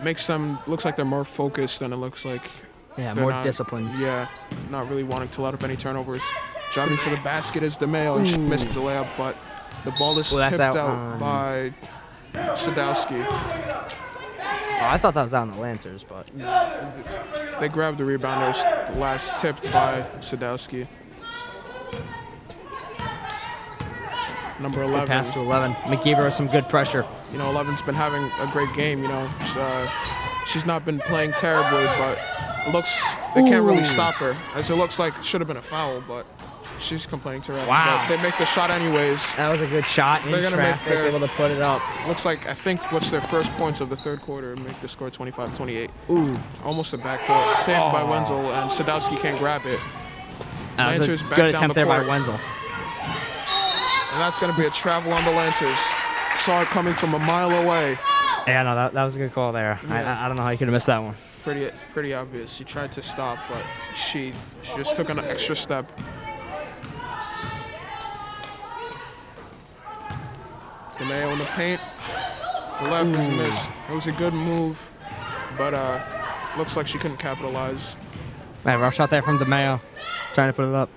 makes them looks like they're more focused than it looks like. Yeah, they're more not, disciplined. Yeah, not really wanting to let up any turnovers. Driving to the basket is DeMayo, and she misses the layup, but the ball is tipped out by Sadowski. Oh, I thought that was out on the Lancers, but. They grabbed the rebound. It was the last tipped by Sadowski. Number 11. Good pass to 11. McGeever has some good pressure. You know, 11's been having a great game. You know, she's not been playing terribly, but it looks they can't really stop her. As it looks like it should have been a foul, but she's complaining to her. Wow. But they make the shot anyways. That was a good shot in They're gonna traffic, make their, able to put it up. Looks like, I think, what's their first points of the third quarter, make the score 25-28. Ooh. Almost a backcourt. Saved by Wenzel, and Sadowski can't grab it. That was a Lancers back good down attempt the there by court. Wenzel. And that's going to be a travel on the Lancers. Saw it coming from a mile away. Yeah, no, that was a good call there. Yeah. I don't know how you could have missed that one. Pretty obvious. She tried to stop, but she just took an extra step. DeMayo in the paint. The left is missed. It was a good move, but looks like she couldn't capitalize. Man, rough shot there from DeMayo. Trying to put it up.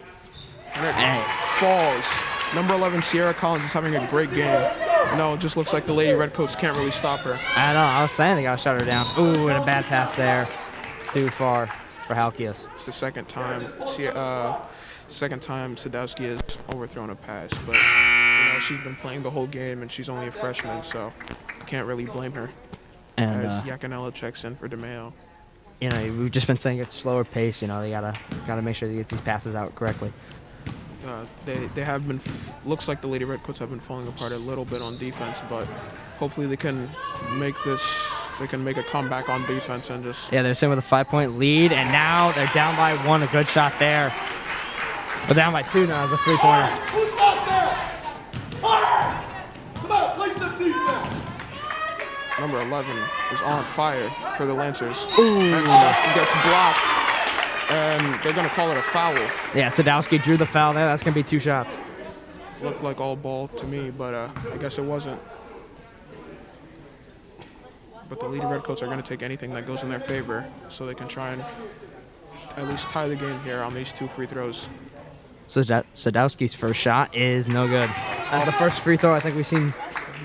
And it falls. Number 11, Sierra Collins, is having a great game. No, it just looks like the Lady Redcoats can't really stop her. I know. I was saying they got to shut her down. Ooh, and a bad pass there. Too far for Halkias. It's the second time. Sadowski has overthrown a pass, but you know, she's been playing the whole game and she's only a freshman, so can't really blame her. And As Yacanella checks in for DeMayo. you know, we've just been saying it's slower pace. You know, they gotta make sure they get these passes out correctly. They have been. Looks like the Lady Redcoats have been falling apart a little bit on defense, but hopefully they can make this. They can make a comeback on defense and just. Yeah, they're sitting with a 5-point lead, and now they're down by 1. A good shot there. We're down by 2 now as a 3-pointer. Who's out there? Hunter! Come on, play some defense. Number 11 is on fire for the Lancers. Ooh. And Sadowski gets blocked, and they're going to call it a foul. Yeah, Sadowski drew the foul there. That's going to be 2 shots. Looked like all ball to me, but I guess it wasn't. But the Lady Redcoats are going to take anything that goes in their favor so they can try and at least tie the game here on these 2 free throws. So Sadowski's first shot is no good. That's the first free throw I think we've seen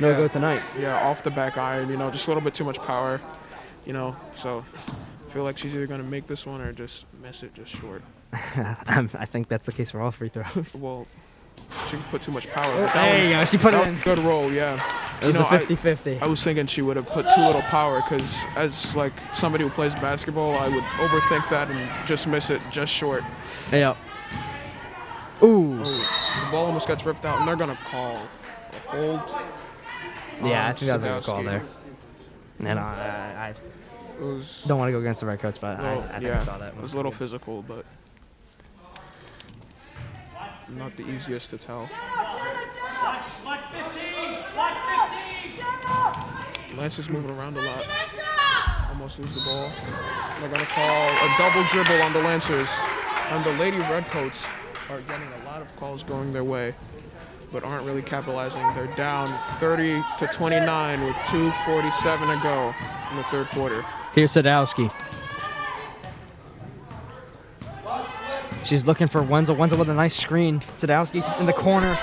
no good tonight. Yeah, off the back iron, you know, just a little bit too much power, you know, so I feel like she's either going to make this one or just miss it just short. I think that's the case for all free throws. Well, she put too much power. But There you go. She put it in. Good roll, yeah. It was a 50-50. I was thinking she would have put too little power because as like somebody who plays basketball, I would overthink that and just miss it just short. Yeah. Ooh. Oh, the ball almost gets ripped out, and they're going to call a hold. Yeah, I think that was a good call Sadowski. there. And I It was, don't want to go against the Redcoats, but well, I think yeah, I saw that one. it was a little physical, but not the easiest to tell. Lance is moving around a lot. Almost lose the ball. They're going to call a double dribble on the Lancers. And the Lady Redcoats are getting a lot of calls going their way, but aren't really capitalizing. They're down 30-29 with 2:47 to go in the third quarter. Here's Sadowski. She's looking for Wenzel. Wenzel with a nice screen. Sadowski in the corner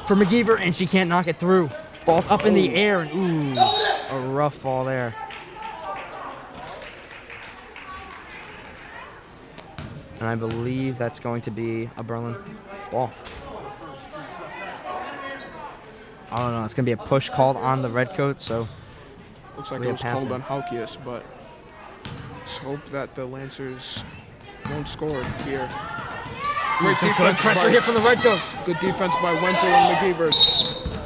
for McGeever, and she can't knock it through. Ball's up in the air, and ooh, a rough fall there. And I believe that's going to be a Berlin ball. I don't know. It's going to be a push called on the Redcoats, so Looks like it was called on Halkias, but let's hope that the Lancers won't score here. Great defense pressure here from the Redcoats. Good defense by Wenzel and McGeever.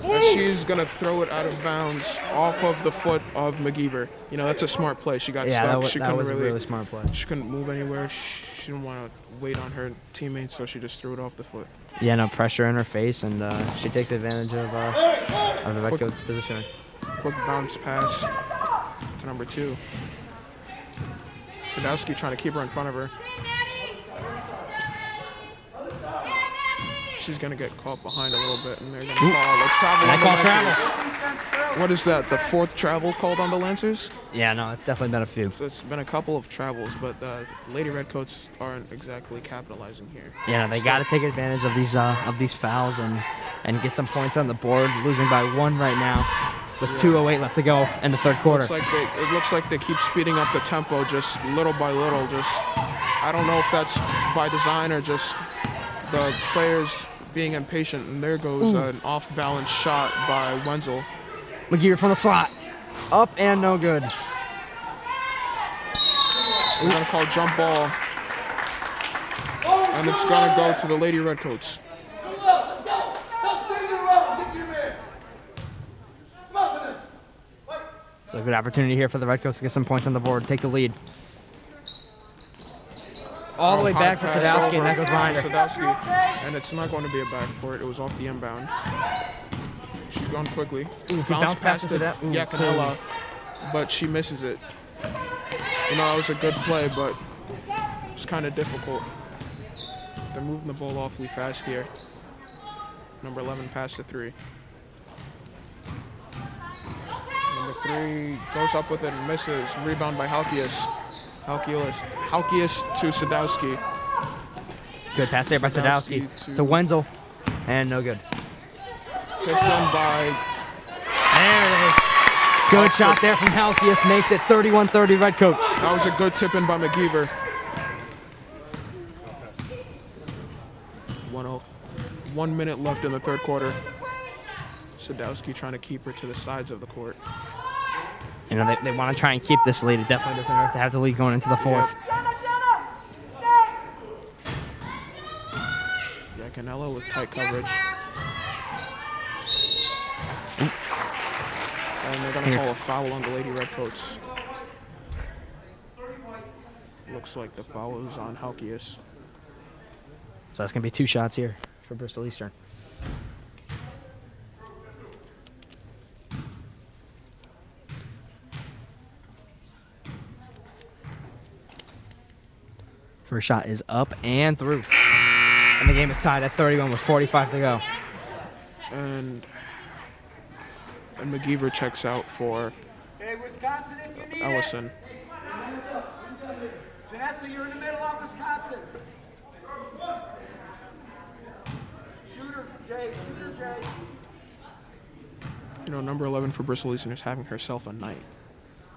And she's going to throw it out of bounds off of the foot of McGeever. You know, that's a smart play. She got stuck. That was a really smart play. She couldn't move anywhere. She didn't want to wait on her teammates, so she just threw it off the foot. Yeah, no pressure in her face, and she takes advantage of the Redcoats position. Quick bounce pass to number 2. Sadowski trying to keep her in front of her. She's going to get caught behind a little bit, and they're going to call a travel on the Lancers. What is that, the 4th travel called on the Lancers? Yeah, no, it's definitely been a few. So it's been a couple of travels, but Lady Redcoats aren't exactly capitalizing here. Yeah, they got to take advantage of these fouls and get some points on the board. Losing by 1 right now, with 2:08 left to go in the third quarter. It looks like they keep speeding up the tempo just little by little. I don't know if that's by design or just the players being impatient. And there goes an off-balance shot by Wenzel. McGeever from the slot, up and no good. We're gonna call jump ball, and it's gonna go to the Lady Redcoats. So a good opportunity here for the Redcoats to get some points on the board, take the lead. All the way back for Sadowski, and that goes behind her. Sadowski, and it's not going to be a backcourt. It was off the inbound. She's gone quickly. Bounce pass to Yakanella, but she misses it. You know, that was a good play, but it's kind of difficult. They're moving the ball awfully fast here. Number 11 pass to 3. Number 3 goes up with it and misses. Rebound by Halkias. Halkias to Sadowski. Good pass there by Sadowski to Wenzel, and no good. Tipped in by... There it is. Good shot there from Halkias, makes it 31-30 Redcoats. That was a good tip in by McGeever. 1 minute left in the third quarter. Sadowski trying to keep her to the sides of the court. You know, they want to try and keep this lead. It definitely doesn't hurt to have the lead going into the fourth. Yeah, Canelo with tight coverage. And they're going to call a foul on the Lady Redcoats. Looks like the foul is on Halkias. So that's going to be 2 shots here for Bristol Eastern. First shot is up and through. And the game is tied at 31 with 45 to go. And McGeever checks out for Ellison. Vanessa, you're in the middle of Wisconsin. Shooter, Jay. You know, number 11 for Bristol Eastern is having herself a night.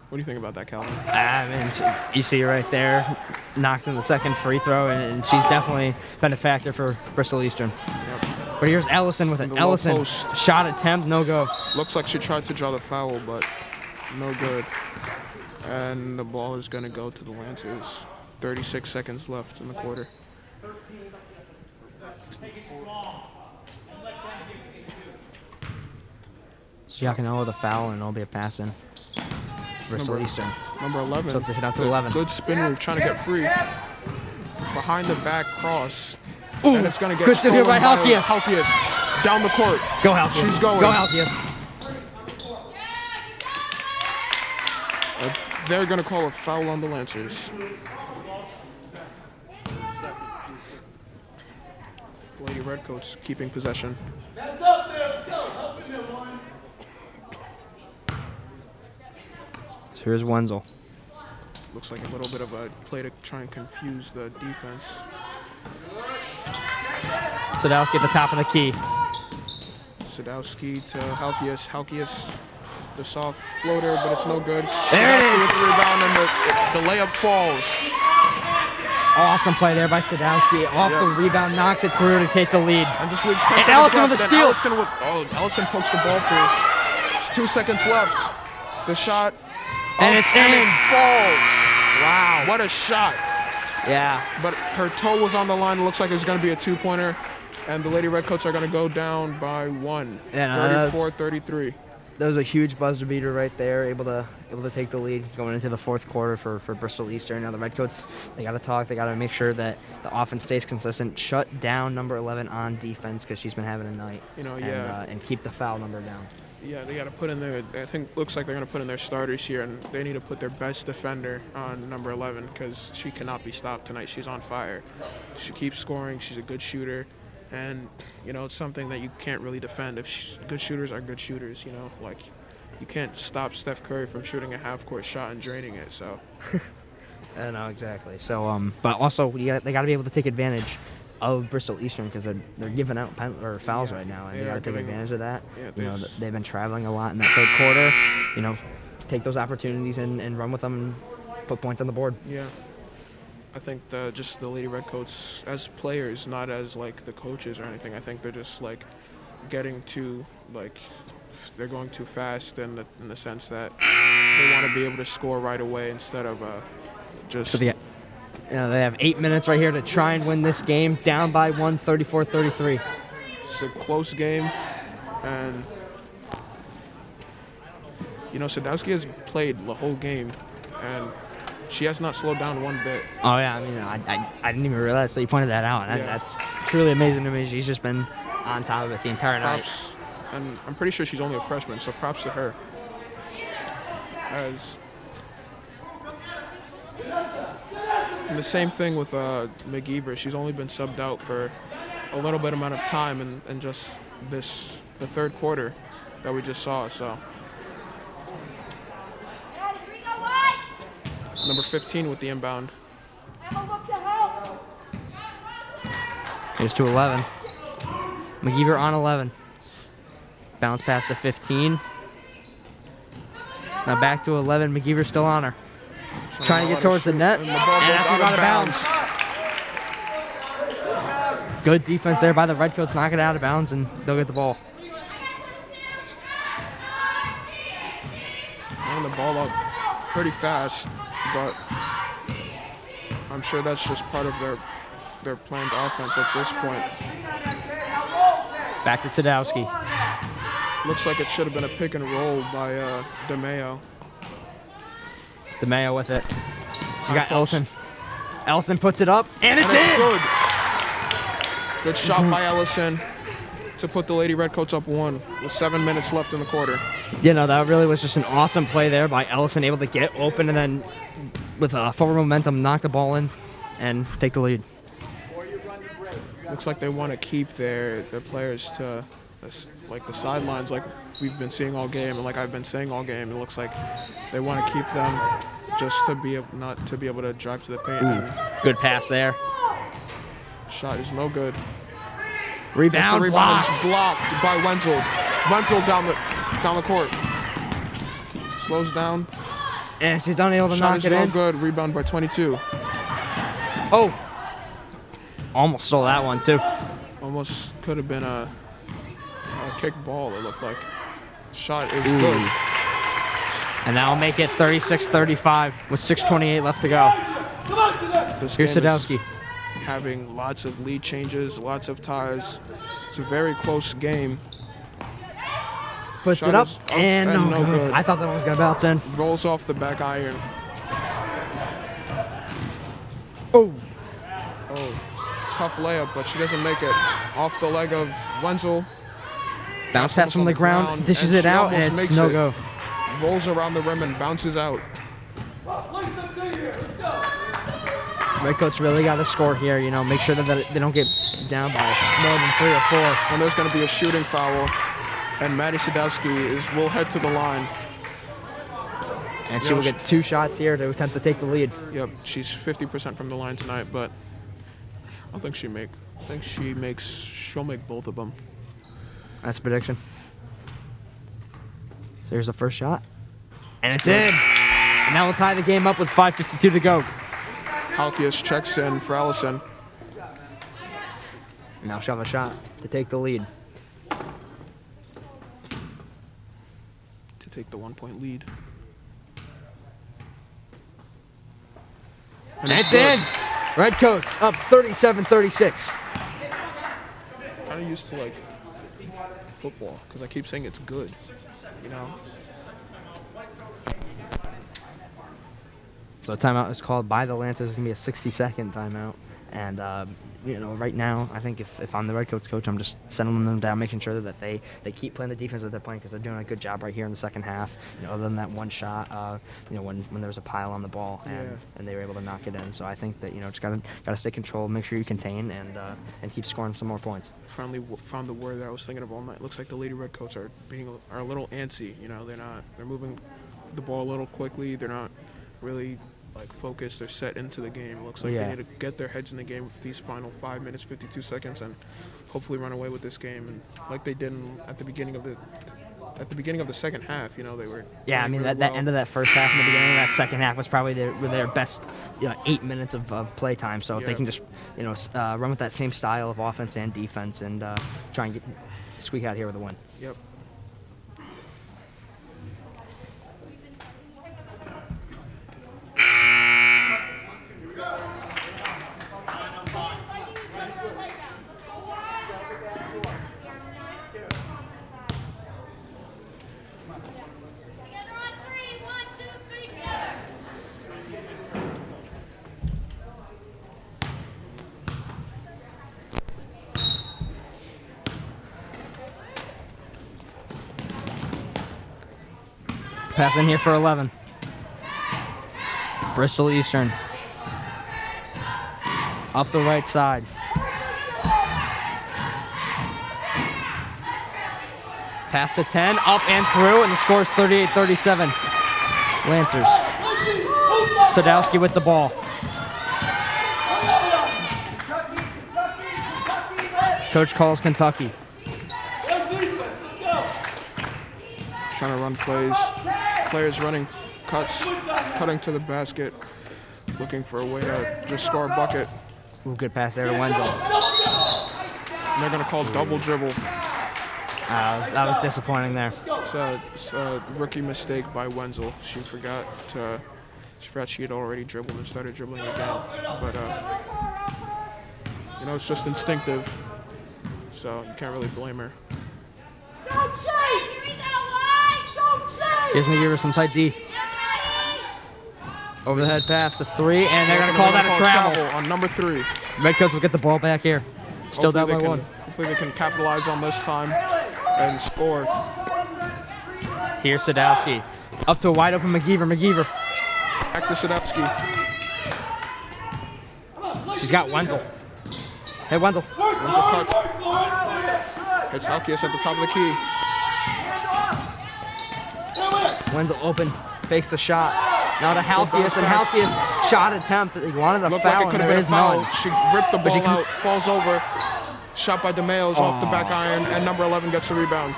What do you think about that, Calvin? I mean, you see right there, knocks in the second free throw, and she's definitely been a factor for Bristol Eastern. Yep. But here's Ellison with it. Ellison, shot attempt, no go. Looks like she tried to draw the foul, but no good. And the ball is going to go to the Lancers. 36 seconds left in the quarter. So Giacomo with a foul, and it'll be a pass in. Bristol Eastern. Number 11. So they hit out to 11. Good spin move, trying to get free. Behind the back cross. Ooh, and it's going to get good spin here by Halkias. Halkias. Down the court. Go Halkias. She's going. Go Halkias. they're going to call a foul on the Lancers. Lady Redcoats keeping possession. Hands up there. Let's go. Help in there, Lauren. So here's Wenzel. Looks like a little bit of a play to try and confuse the defense. Sadowski at the top of the key. Sadowski to Halkias. Halkias, the soft floater, but it's no good. There it Sadowski is. with the rebound, and the layup falls. Awesome play there by Sadowski. Off the rebound, knocks it through to take the lead. And just leaves 10 And seconds Ellison left. with a And steal. Ellison pokes the ball through. There's 2 seconds left. The shot. And it's and in. it falls. Wow. What a shot. Yeah. But her toe was on the line. It looks like it's going to be a 2-pointer. And the Lady Redcoats are going to go down by 1. Yeah, no, 34-33. That was a huge buzzer beater right there, able to take the lead going into the fourth quarter for Bristol Eastern. Now the Redcoats, they got to talk. They got to make sure that the offense stays consistent. Shut down number 11 on defense because she's been having a night. And keep the foul number down. Yeah, they got to put in their. I think looks like they're going to put in their starters here, and they need to put their best defender on number 11 because she cannot be stopped tonight. She's on fire. She keeps scoring. She's a good shooter. And, it's something that you can't really defend. Good shooters are good shooters, Like, you can't stop Steph Curry from shooting a half-court shot and draining it, so. I know, exactly. So, but also, they got to be able to take advantage of Bristol Eastern because they're giving out fouls right now, and they got to take advantage of that. Yeah, They've been traveling a lot in that third quarter. Take those opportunities and run with them and put points on the board. Yeah. I think just the Lady Redcoats as players, not as like the coaches or anything. I think they're just like getting too they're going too fast in the sense that they want to be able to score right away instead of just. So they have 8 minutes right here to try and win this game. Down by 1, 34-33. It's a close game, and Sadowski has played the whole game, and she has not slowed down one bit. Oh, yeah. I mean, I didn't even realize, so you pointed that out. And that's truly amazing to me. She's just been on top of it the entire night. And I'm pretty sure she's only a freshman, so props to her. And the same thing with McGeever. She's only been subbed out for a little bit amount of time and just the third quarter that we just saw, so. Number 15 with the inbound. Here's to 11. McGeever on 11. Bounce pass to 15. Now back to 11. McGeever still on her. Trying to get towards the net. And the ball goes out of bounds. Good defense there by the Redcoats. Knock it out of bounds and they'll get the ball. Throwing the ball up pretty fast, but I'm sure that's just part of their planned offense at this point. Back to Sadowski. Looks like it should have been a pick and roll by DeMayo. DeMayo with it. You got Ellison. Ellison puts it up, and it's in! Good. Good shot by Ellison to put the Lady Redcoats up 1 with 7 minutes left in the quarter. That really was just an awesome play there by Ellison, able to get open and then with forward momentum knock the ball in and take the lead. Looks like they want to keep their players to like the sidelines, like we've been seeing all game, and like I've been saying all game. It looks like they want to keep them just to be not to be able to drive to the paint. Good pass there. Shot is no good. Rebound, the rebound is blocked by Wenzel. Wenzel down the court. Slows down. And she's unable to knock it in. Shot is no good. Rebound by 22. Oh. Almost stole that one too. Almost could have been a kick ball, it looked like. Shot is good. And that'll make it 36-35 with 6:28 left to go. Here's Sadowski. Having lots of lead changes, lots of ties. It's a very close game. Puts it up, and no good. I thought that one was going to bounce in. Rolls off the back iron. Oh. Tough layup, but she doesn't make it. Off the leg of Wenzel. Bounce pass from the ground, dishes it out, and it's no go. Rolls around the rim and bounces out. Play something here. Let's go. Redcoats really got to score here. You know, make sure that they don't get down by more than 3 or 4. And there's going to be a shooting foul, and Maddie Sadowski will head to the line. And she will get 2 shots here to attempt to take the lead. Yep, she's 50% from the line tonight, but I don't think she'll make both of them. That's a prediction. So here's the first shot. And it's in. And now we'll tie the game up with 5:52 to go. Halkias checks in for Allison. Now she'll have a shot to take the lead. To take the 1-point lead. And it's in. Redcoats up 37-36. Kind of used to like football because I keep saying it's good, you know. So timeout is called by the Lancers. It's going to be a 60-second timeout. And, you know, right now, I think if I'm the Redcoats coach, I'm just settling them down, making sure that they keep playing the defense that they're playing because they're doing a good job right here in the second half. You know, other than that one shot, you know, when there was a pile on the ball and they were able to knock it in. So I think that, you know, just got to stay controlled, make sure you contain, and keep scoring some more points. Finally found the word that I was thinking of all night. Looks like the Lady Redcoats are a little antsy. You know, they're moving the ball a little quickly. They're not really like focused. They're set into the game. Looks like they need to get their heads in the game for these final 5 minutes 52 seconds and hopefully run away with this game. And like they did at the beginning of the second half, you know, they were. Yeah, I mean that end of that first half and the beginning of that second half was probably their best, you know, 8 minutes of play time. So if they can just, you know, run with that same style of offense and defense and try and squeak out here with a win. Yep. Pass in here for 11. Bristol Eastern. Up the right side. Pass to 10, up and through, and the score is 38-37. Lancers. Sadowski with the ball. Coach calls Kentucky. Trying to run plays. Players running cuts, cutting to the basket, looking for a way to just score a bucket. Ooh, good pass there to Wenzel. And they're going to call double dribble. That was disappointing there. It's a rookie mistake by Wenzel. She forgot she had already dribbled and started dribbling again. But, you know, it's just instinctive. So you can't really blame her. Here's me give her some tight D. Over the head pass to 3, and they're going to call that a travel. On number 3. Redcoats will get the ball back here. Still down by 1. Hopefully they can capitalize on this time and score. Here's Sadowski. Up to a wide open McGeever. Back to Sadowski. She's got Wenzel. Hey, Wenzel. Wenzel cuts. Hits Halkias at the top of the key. Wenzel open, fakes the shot. Now to Halkias, and Halkias shot attempt. He wanted a Looked foul, like it could have been a foul. none. She ripped the ball out, falls over. Shot by DeMayo's off the back iron, and number 11 gets the rebound.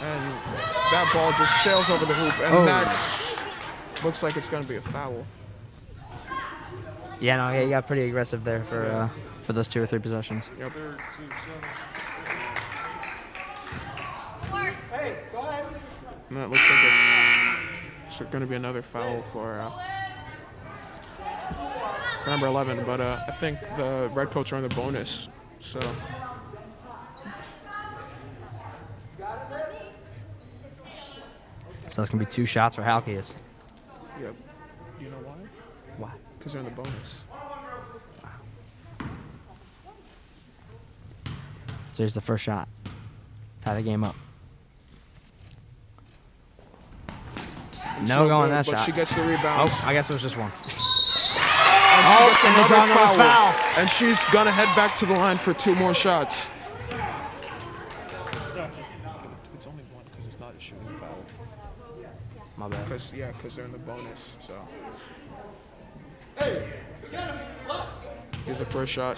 And that ball just sails over the hoop, and that looks like it's going to be a foul. Yeah, no, he got pretty aggressive there for those 2 or 3 possessions. Yep. Hey, go ahead. And that looks like it's going to be another foul for number 11, but I think the Redcoats are on the bonus, so. So that's going to be 2 shots for Halkias. Yep. You know why? Why? Because they're in the bonus. So here's the first shot. Tie the game up. It's No go on good, that but shot. she gets the rebound. Oh, I guess it was just one. And she gets and they another draw another foul. foul. And she's going to head back to the line for 2 more shots. It's only one because it's not a shooting foul. My bad. Because they're in the bonus. So here's the first shot.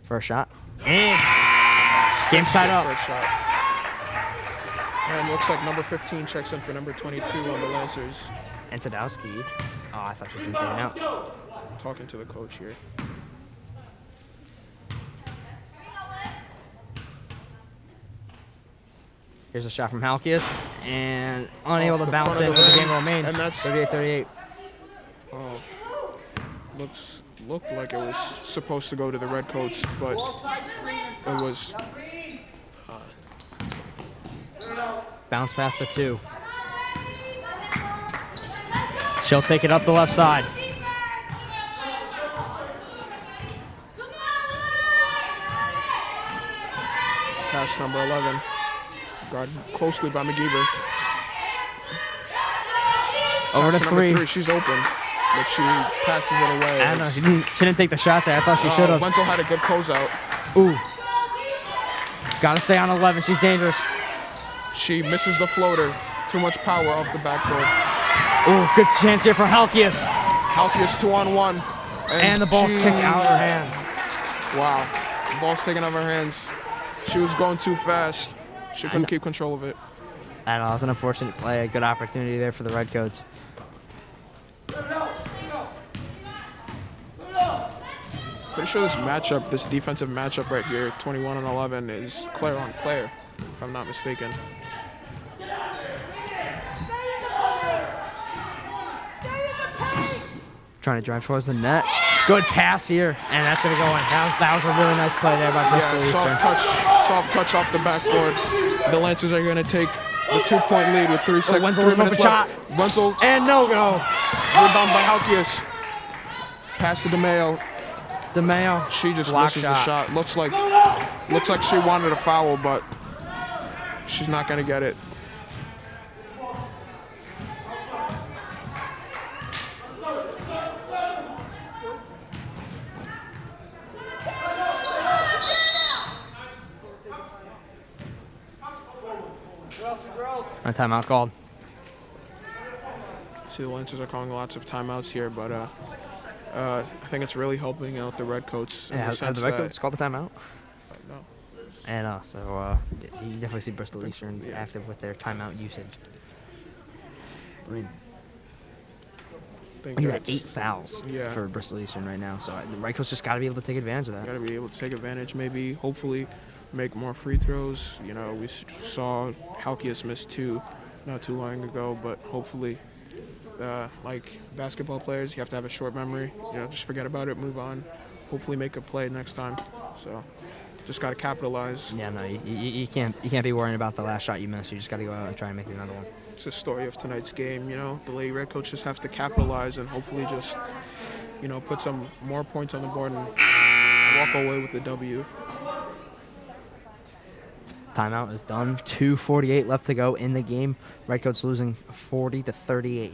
First shot. And game tied up. First shot. And looks like number 15 checks in for number 22 on the Lancers. And Sadowski. Oh, I thought she was going to take it out. Talking to the coach here. Here's a shot from Halkias. And unable to the bounce front in of for the the rim. game to remain. And that's 38-38. Oh, looked like it was supposed to go to the Redcoats, but it was. Bounce pass to 2. She'll take it up the left side. Pass number 11. Guarded closely by McGeever. Over to Pass 3. number 3. She's open, but she passes it away. I don't know. She didn't take the shot there. I thought she should have. Wenzel had a good closeout. Ooh. Gotta stay on 11. She's dangerous. She misses the floater. Too much power off the backboard. Ooh, good chance here for Halkias. Halkias 2-on-1. And the ball's kicked out of her hands. Wow. The ball's taken out of her hands. She was going too fast. She couldn't keep control of it. I know, it was an unfortunate play. A good opportunity there for the Redcoats. Pretty sure this matchup, this defensive matchup right here, 21 and 11, is player on player, if I'm not mistaken. Trying to drive towards the net. Good pass here, and that's going to go in. That was a really nice play there by Bristol Eastern. Soft touch off the backboard. The Lancers are going to take the 2-point lead with 3 Wenzel with an minutes open left. shot. Wenzel, And no go. rebound by Halkias. Pass to DeMayo. DeMayo. She just Block misses the shot. Looks like she wanted a foul, but she's not going to get it. A timeout called. See, the Lancers are calling lots of timeouts here, but I think it's really helping out the Redcoats. Yeah, have the Redcoats called the timeout? No. And you definitely see Bristol Eastern's active with their timeout usage. I mean, Think he got that's- 8 fouls for Bristol Eastern right now, so the Redcoats just got to be able to take advantage of that. Got to be able to take advantage, maybe, hopefully, make more free throws. You know, we saw Halkias miss 2 not too long ago, but hopefully, like basketball players, you have to have a short memory. You know, just forget about it, move on. Hopefully, make a play next time. So, just got to capitalize. Yeah, no, you can't be worrying about the last shot you missed. You just got to go out and try and make another one. It's the story of tonight's game. You know, the Lady Redcoats just have to capitalize and hopefully just, you know, put some more points on the board and walk away with the W. Timeout is done. 2:48 left to go in the game. Redcoats losing 40-38.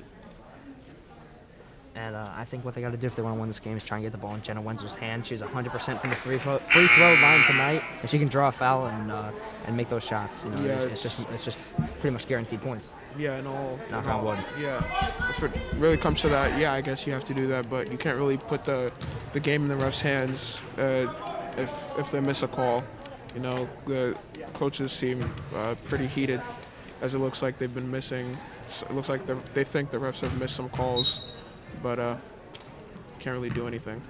And I think what they got to do if they want to win this game is try and get the ball in Jenna Wenzel's hand. She's 100% from the free throw line tonight, and she can draw a foul and make those shots. You know, Yeah, it's just pretty much guaranteed points. Yeah, and all. Knock on wood. Yeah, if it really comes to that, yeah, I guess you have to do that, but you can't really put the game in the refs' hands if they miss a call. You know, the coaches seem pretty heated, as it looks like they've been missing. So it looks like they think the refs have missed some calls, but can't really do anything.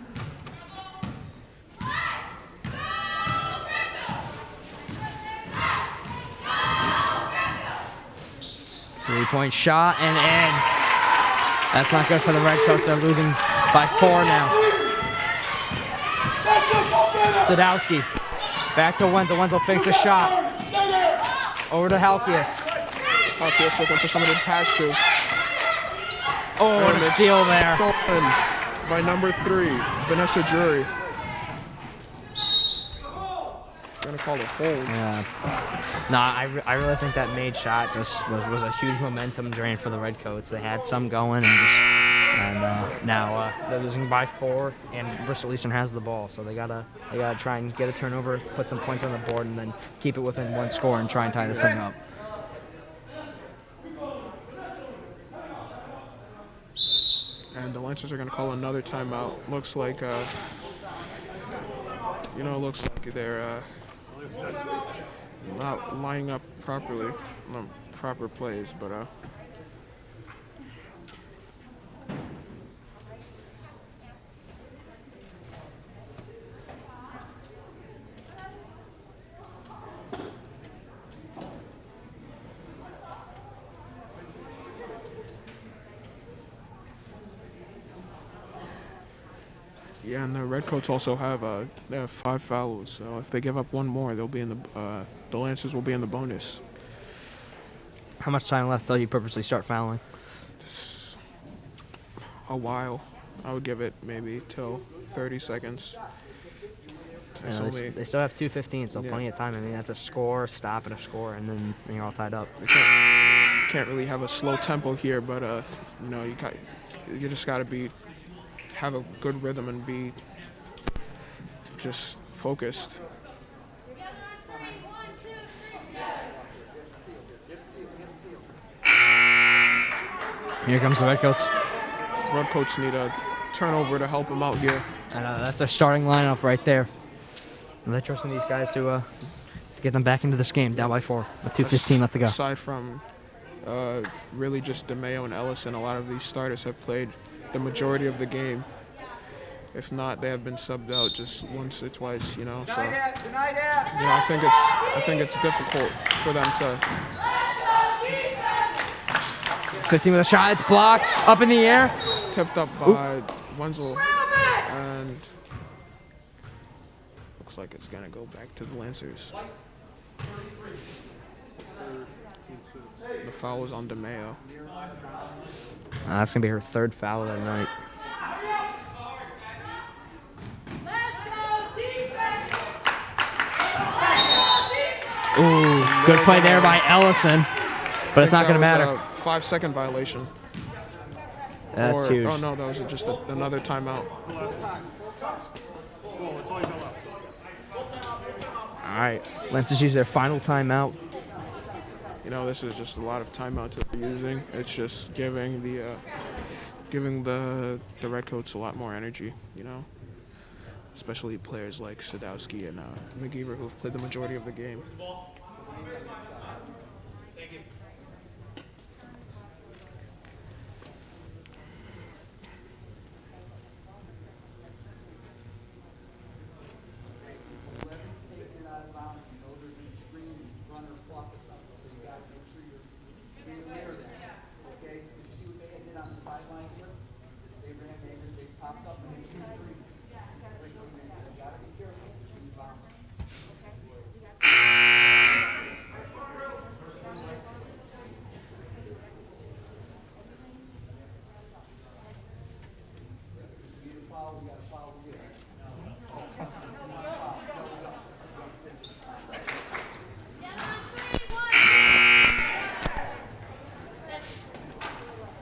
Three-point shot and in. That's not good for the Redcoats. They're losing by 4 now. Sadowski. Back to Wenzel. Wenzel fakes a shot. Over to Halkias. Halkias looking for somebody to pass to. Oh, what a steal there. Stolen by number 3, Vanessa Drury. going to call a hold. Yeah. No, I really think that made shot just was a huge momentum drain for the Redcoats. They had some going, and now they're losing by 4, and Bristol Eastern has the ball, so they gotta try and get a turnover, put some points on the board, and then keep it within 1 score and try and tie this thing up. And the Lancers are going to call another timeout. Looks like, looks like they're not lining up properly, not proper plays, but yeah, and the Redcoats also have they have 5 fouls. So if they give up 1 more, they'll be in the Lancers will be in the bonus. How much time left till you purposely start fouling? Just a while. I would give it maybe till 30 seconds. You know, they still have 2:15, so plenty of time. I mean, that's a score, stop, and a score, and then you're all tied up. Can't really have a slow tempo here, but you just got to have a good rhythm and be just focused. Here comes the Redcoats. Redcoats need a turnover to help them out here. And that's their starting lineup right there. And they're trusting these guys to get them back into this game, down by 4 with 2:15 left to go. Aside from really just DeMayo and Ellison, a lot of these starters have played the majority of the game. If not, they have been subbed out just once or twice, So I think it's difficult for them to. 15 with a shot, it's blocked, up in the air. Tipped up by Wenzel, and looks like it's gonna go back to the Lancers. The foul was on DeMayo. That's gonna be her 3rd foul of the night. Ooh, good play there by Ellison, but it's not gonna matter. A 5-second violation. That's huge. Oh no, that was just another timeout. All right, Lancers use their final timeout. This is just a lot of timeouts that they're using. It's just giving the Redcoats a lot more energy, especially players like Sadowski and McGeever, who have played the majority of the game.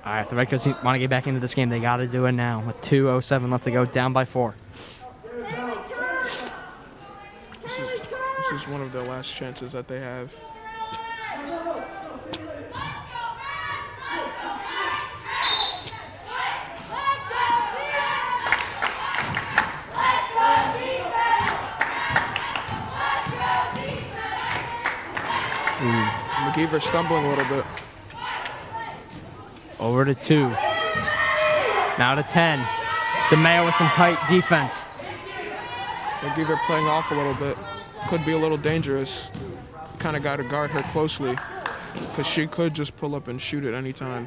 All right, the Redcoats want to get back into this game. They got to do it now with 2:07 left to go, down by 4. This is one of their last chances that they have. McGeever stumbling a little bit. Over to 2. Now to 10. DeMayo with some tight defense. McGeever playing off a little bit. Could be a little dangerous. Kind of got to guard her closely because she could just pull up and shoot at any time.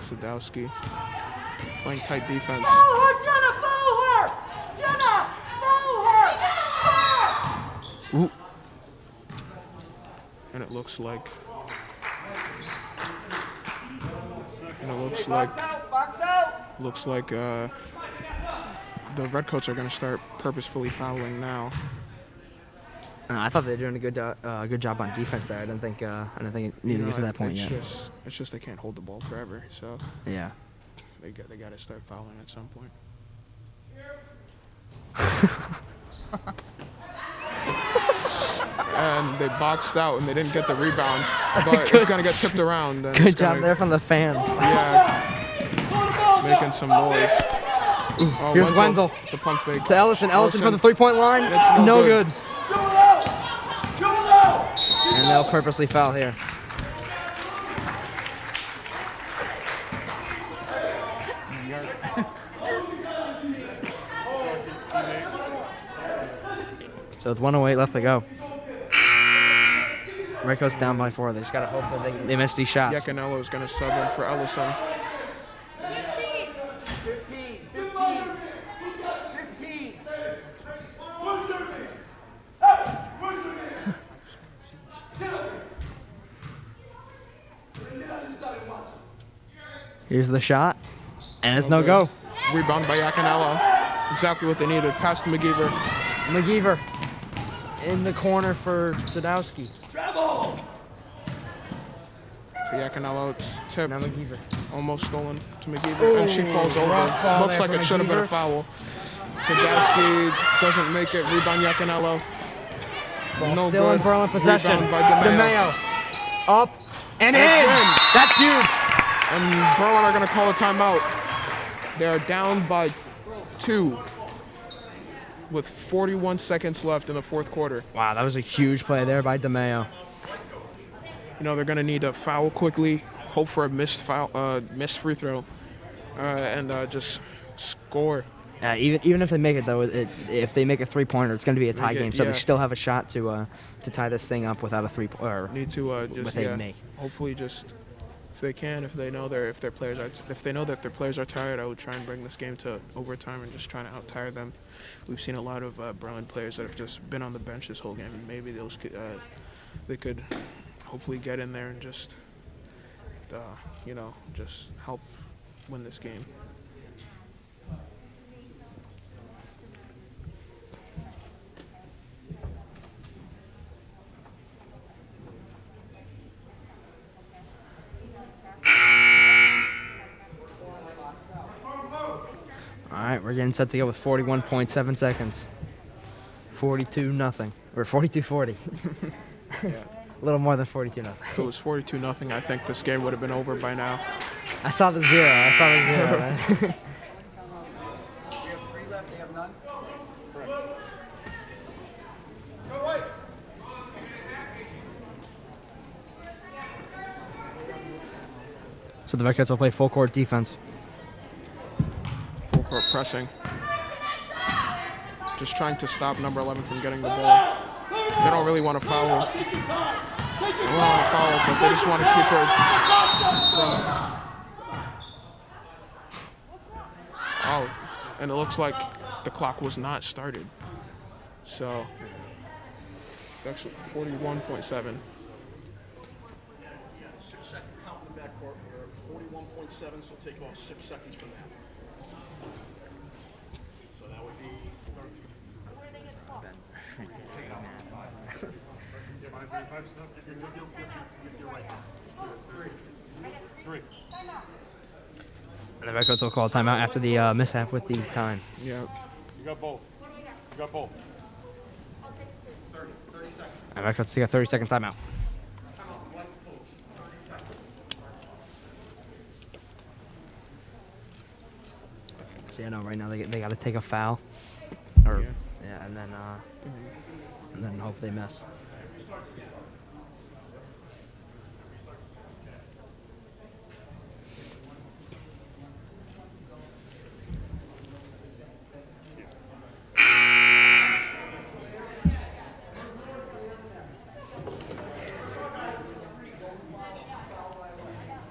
Sadowski playing tight defense. Foul her, Jenna! Foul her! Jenna! Foul her! Ooh. And it looks like And it looks like the Redcoats are going to start purposefully fouling now. I thought they were doing a good job on defense there. I didn't think it needed to get to that point yet. It's just they can't hold the ball forever, so Yeah. they got to start fouling at some point. And they boxed out and they didn't get the rebound, but it's gonna get tipped around. And Good job there from the fans. Yeah, making some noise. Oh, Here's Wenzel. The pump fake. To Ellison. Ellison for the three-point line. It's No good. Dribble out! Dribble out! And they'll purposely foul here. So it's 1:08 left to go. Redcoats down by 4. They just gotta hope that they miss these shots. Yacanello is gonna sub in for Ellison. 15. Here's the shot, and it's no go. Rebound by Yacanello. Exactly what they needed. Pass to McGeever. McGeever in the corner for Sadowski. Travel! To Yacanello, it's tipped. Now McGeever. Almost stolen to McGeever, and she falls over. rough fall Looks there like for it should have been a McGeever. foul. Sadowski doesn't make it. Rebound Yacanello. Ball No still good. in Berlin possession. Rebound by DeMayo. Up and And in. it's in. That's huge. And Berlin are going to call a timeout. They are down by 2 with 41 seconds left in the fourth quarter. Wow, that was a huge play there by DeMayo. You know, they're going to need a foul quickly, hope for a missed free throw, and just score. Even if they make it though, if they make a three-pointer, it's going to be a tie game. So yeah. they still have a shot to tie this thing up without a three-pointer. Need to just with a make. hopefully just if they can, if they know if their players are tired, I would try and bring this game to overtime and just trying to out-tire them. We've seen a lot of Berlin players that have just been on the bench this whole game, and maybe they could hopefully get in there and just just help win this game. All right, we're getting set to go with 41.7 seconds. 42-0 or 42-40. Yeah. A little more than 42-0. If it was 42-0, I think this game would have been over by now. I saw the zero. Man. We have 3 left, they have none? Go away! So the Redcoats will play full court defense. Full court pressing. Just trying to stop number 11 from getting the ball. They don't really want to foul. They don't want to foul, but they just want to keep her from. Oh, and it looks like the clock was not started. So, actually 41.7. 6 second count in the backcourt. We're at 41.7, so take off 6 seconds from that. So that would be 30. You're right. 3. And the Redcoats will call a timeout after the mishap with the time. Yeah. You got both. You got both. 30 seconds. And Redcoats take a 30-second timeout. So you know, right now they got to take a foul, or Yeah. and then hope they miss.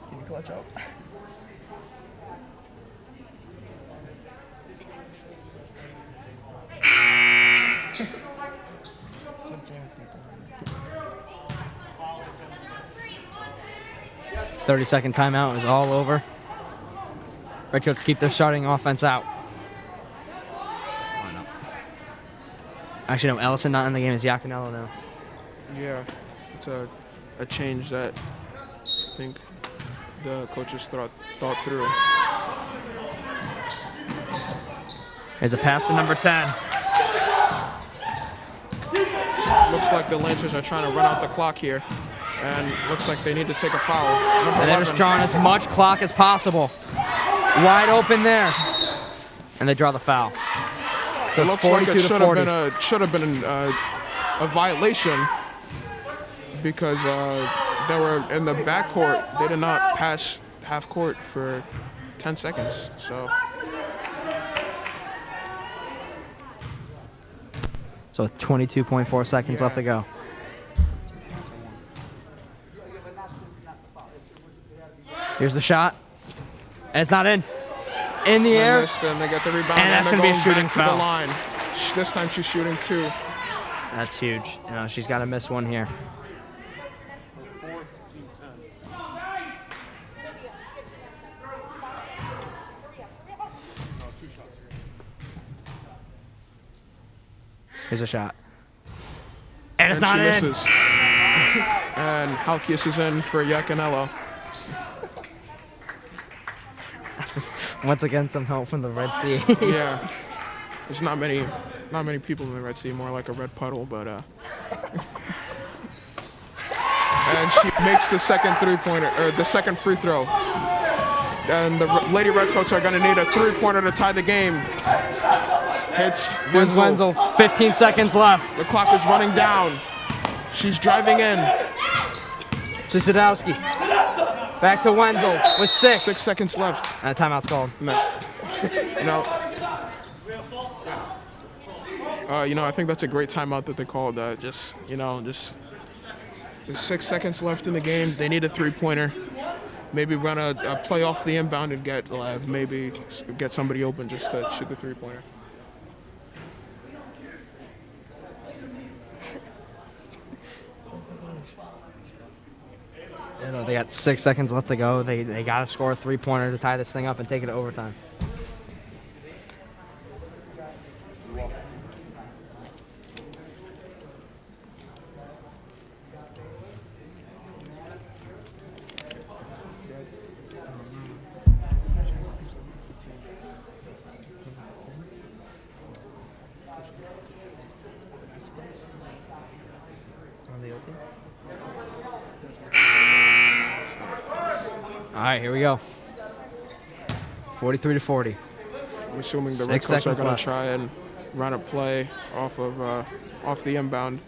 Can you clutch up? That's what Jameson said. 30-second timeout is all over. Redcoats keep their starting offense out. Oh, no. Actually, no, Ellison not in the game. It's Yaconello now. Yeah, it's a change that I think the coaches thought through. Here's a pass to number 10. Looks like the Lancers are trying to run out the clock here. And looks like they need to take a foul. Number And they're 11. just drawing as much clock as possible. Wide open there. And they draw the foul. So It it's looks like 42 it to should 40. have been a violation because they were in the backcourt. They did not pass half court for 10 seconds. So with 22.4 seconds left to go. Here's the shot. And it's not in. In the air. Then they get the rebound. And that's they're going to be a going shooting back to the foul. line. This time she's shooting 2. That's huge. You know, she's got to miss one here. Here's a shot. And it's And not she in. misses. And Halkias is in for Yaconello. Once again, some help from the Red Sea. Yeah. There's not many people in the Red Sea, more like a red puddle, but and she makes the second three-pointer, or the second free throw. And the Lady Redcoats are gonna need a three-pointer to tie the game. Hits Here's Wenzel. Wenzel. 15 seconds left. The clock is running down. She's driving in. To Sadowski. Back to Wenzel with 6. 6 seconds left. And a timeout's called. No. I think that's a great timeout that they called. Just there's 6 seconds left in the game. They need a three-pointer. Maybe run a play off the inbound and get somebody open just to shoot the three-pointer. You know, they got 6 seconds left to go. They got to score a three-pointer to tie this thing up and take it to overtime. All right, here we go. 43 to 40. I'm assuming the 6 Redcoats are seconds going to left. try and run a play off the inbound,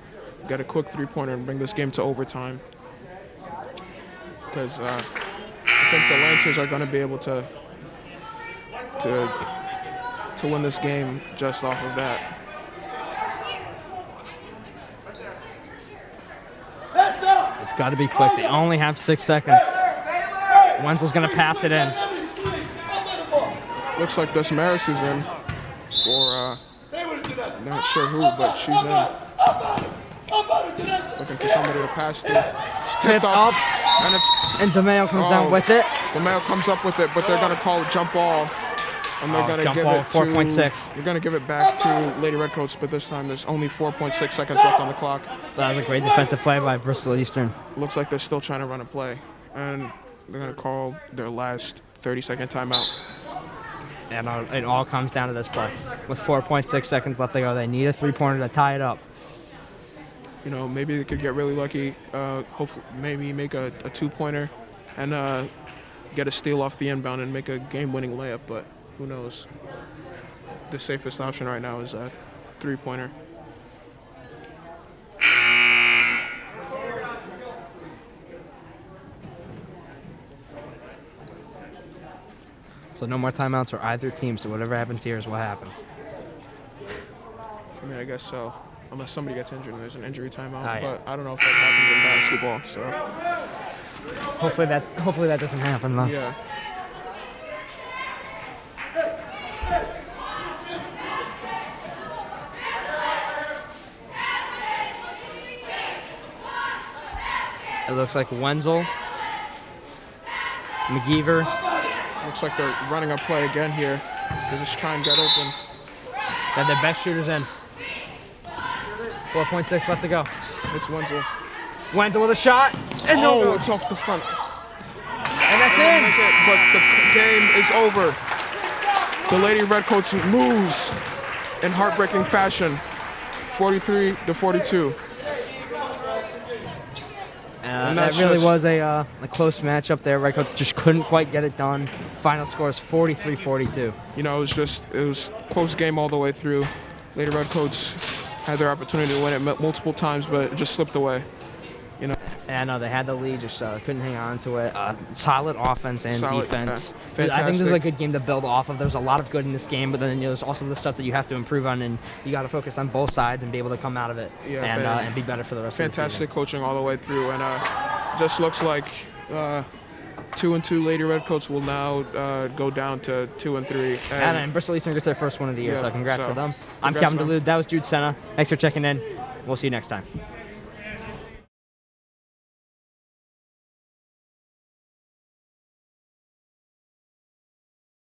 get a quick three-pointer, and bring this game to overtime. Because I think the Lancers are going to be able to win this game just off of that. It's got to be quick. They only have 6 seconds. Wenzel's going to pass it in. Looks like Desmaris is in for not sure who, but she's in. Looking for somebody to pass to. It's tipped up, And DeMeo comes down with it. DeMeo comes up with it, but they're going to call it jump ball. And they're going to jump give ball, it 4.6. They're going to give it back to Lady Redcoats, but this time there's only 4.6 seconds left on the clock. That was a great defensive play by Bristol Eastern. Looks like they're still trying to run a play, and they're going to call their last 30-second timeout. And it all comes down to this play. With 4.6 seconds left to go, they need a three-pointer to tie it up. You know, maybe they could get really lucky. Hopefully, maybe make a two-pointer and get a steal off the inbound and make a game-winning layup. But who knows? The safest option right now is a three-pointer. So no more timeouts for either team. So whatever happens here is what happens. I mean, I guess so. Unless somebody gets injured and there's an injury timeout. Oh, yeah. But I don't know if that happens in basketball. So Hopefully that doesn't happen though. yeah. It looks like Wenzel, McGeever, Looks like they're running a play again here to just try and get open. Got their best shooters in. 4.6 left to go. It's Wenzel. Wenzel with a shot. And no Oh, good. it's off the front. And that's in. But the game is over. The Lady Redcoats lose in heartbreaking fashion, 43-42. And That that's really just- was a close matchup there. Redcoats just couldn't quite get it done. Final score is 43-42. You know, it was a close game all the way through. Lady Redcoats had their opportunity to win it multiple times, but it just slipped away. You know, And I know they had the lead, just couldn't hang on to it. Solid offense and Solid, defense. yeah. I think this is a Fantastic. good game to build off of. There's a lot of good in this game, but then there's also the stuff that you have to improve on, and you got to focus on both sides and be able to come out of it Yeah, and be better for the rest of the fantastic coaching all the way through, and just looks like 2-2 Lady Redcoats will now go down to 2-3. season. And Bristol Eastern gets their first one of the year, Yeah, so congrats so to them. I'm congrats Calvin to them. DeLude. That was Jude Senna. Thanks for checking in. We'll see you next time.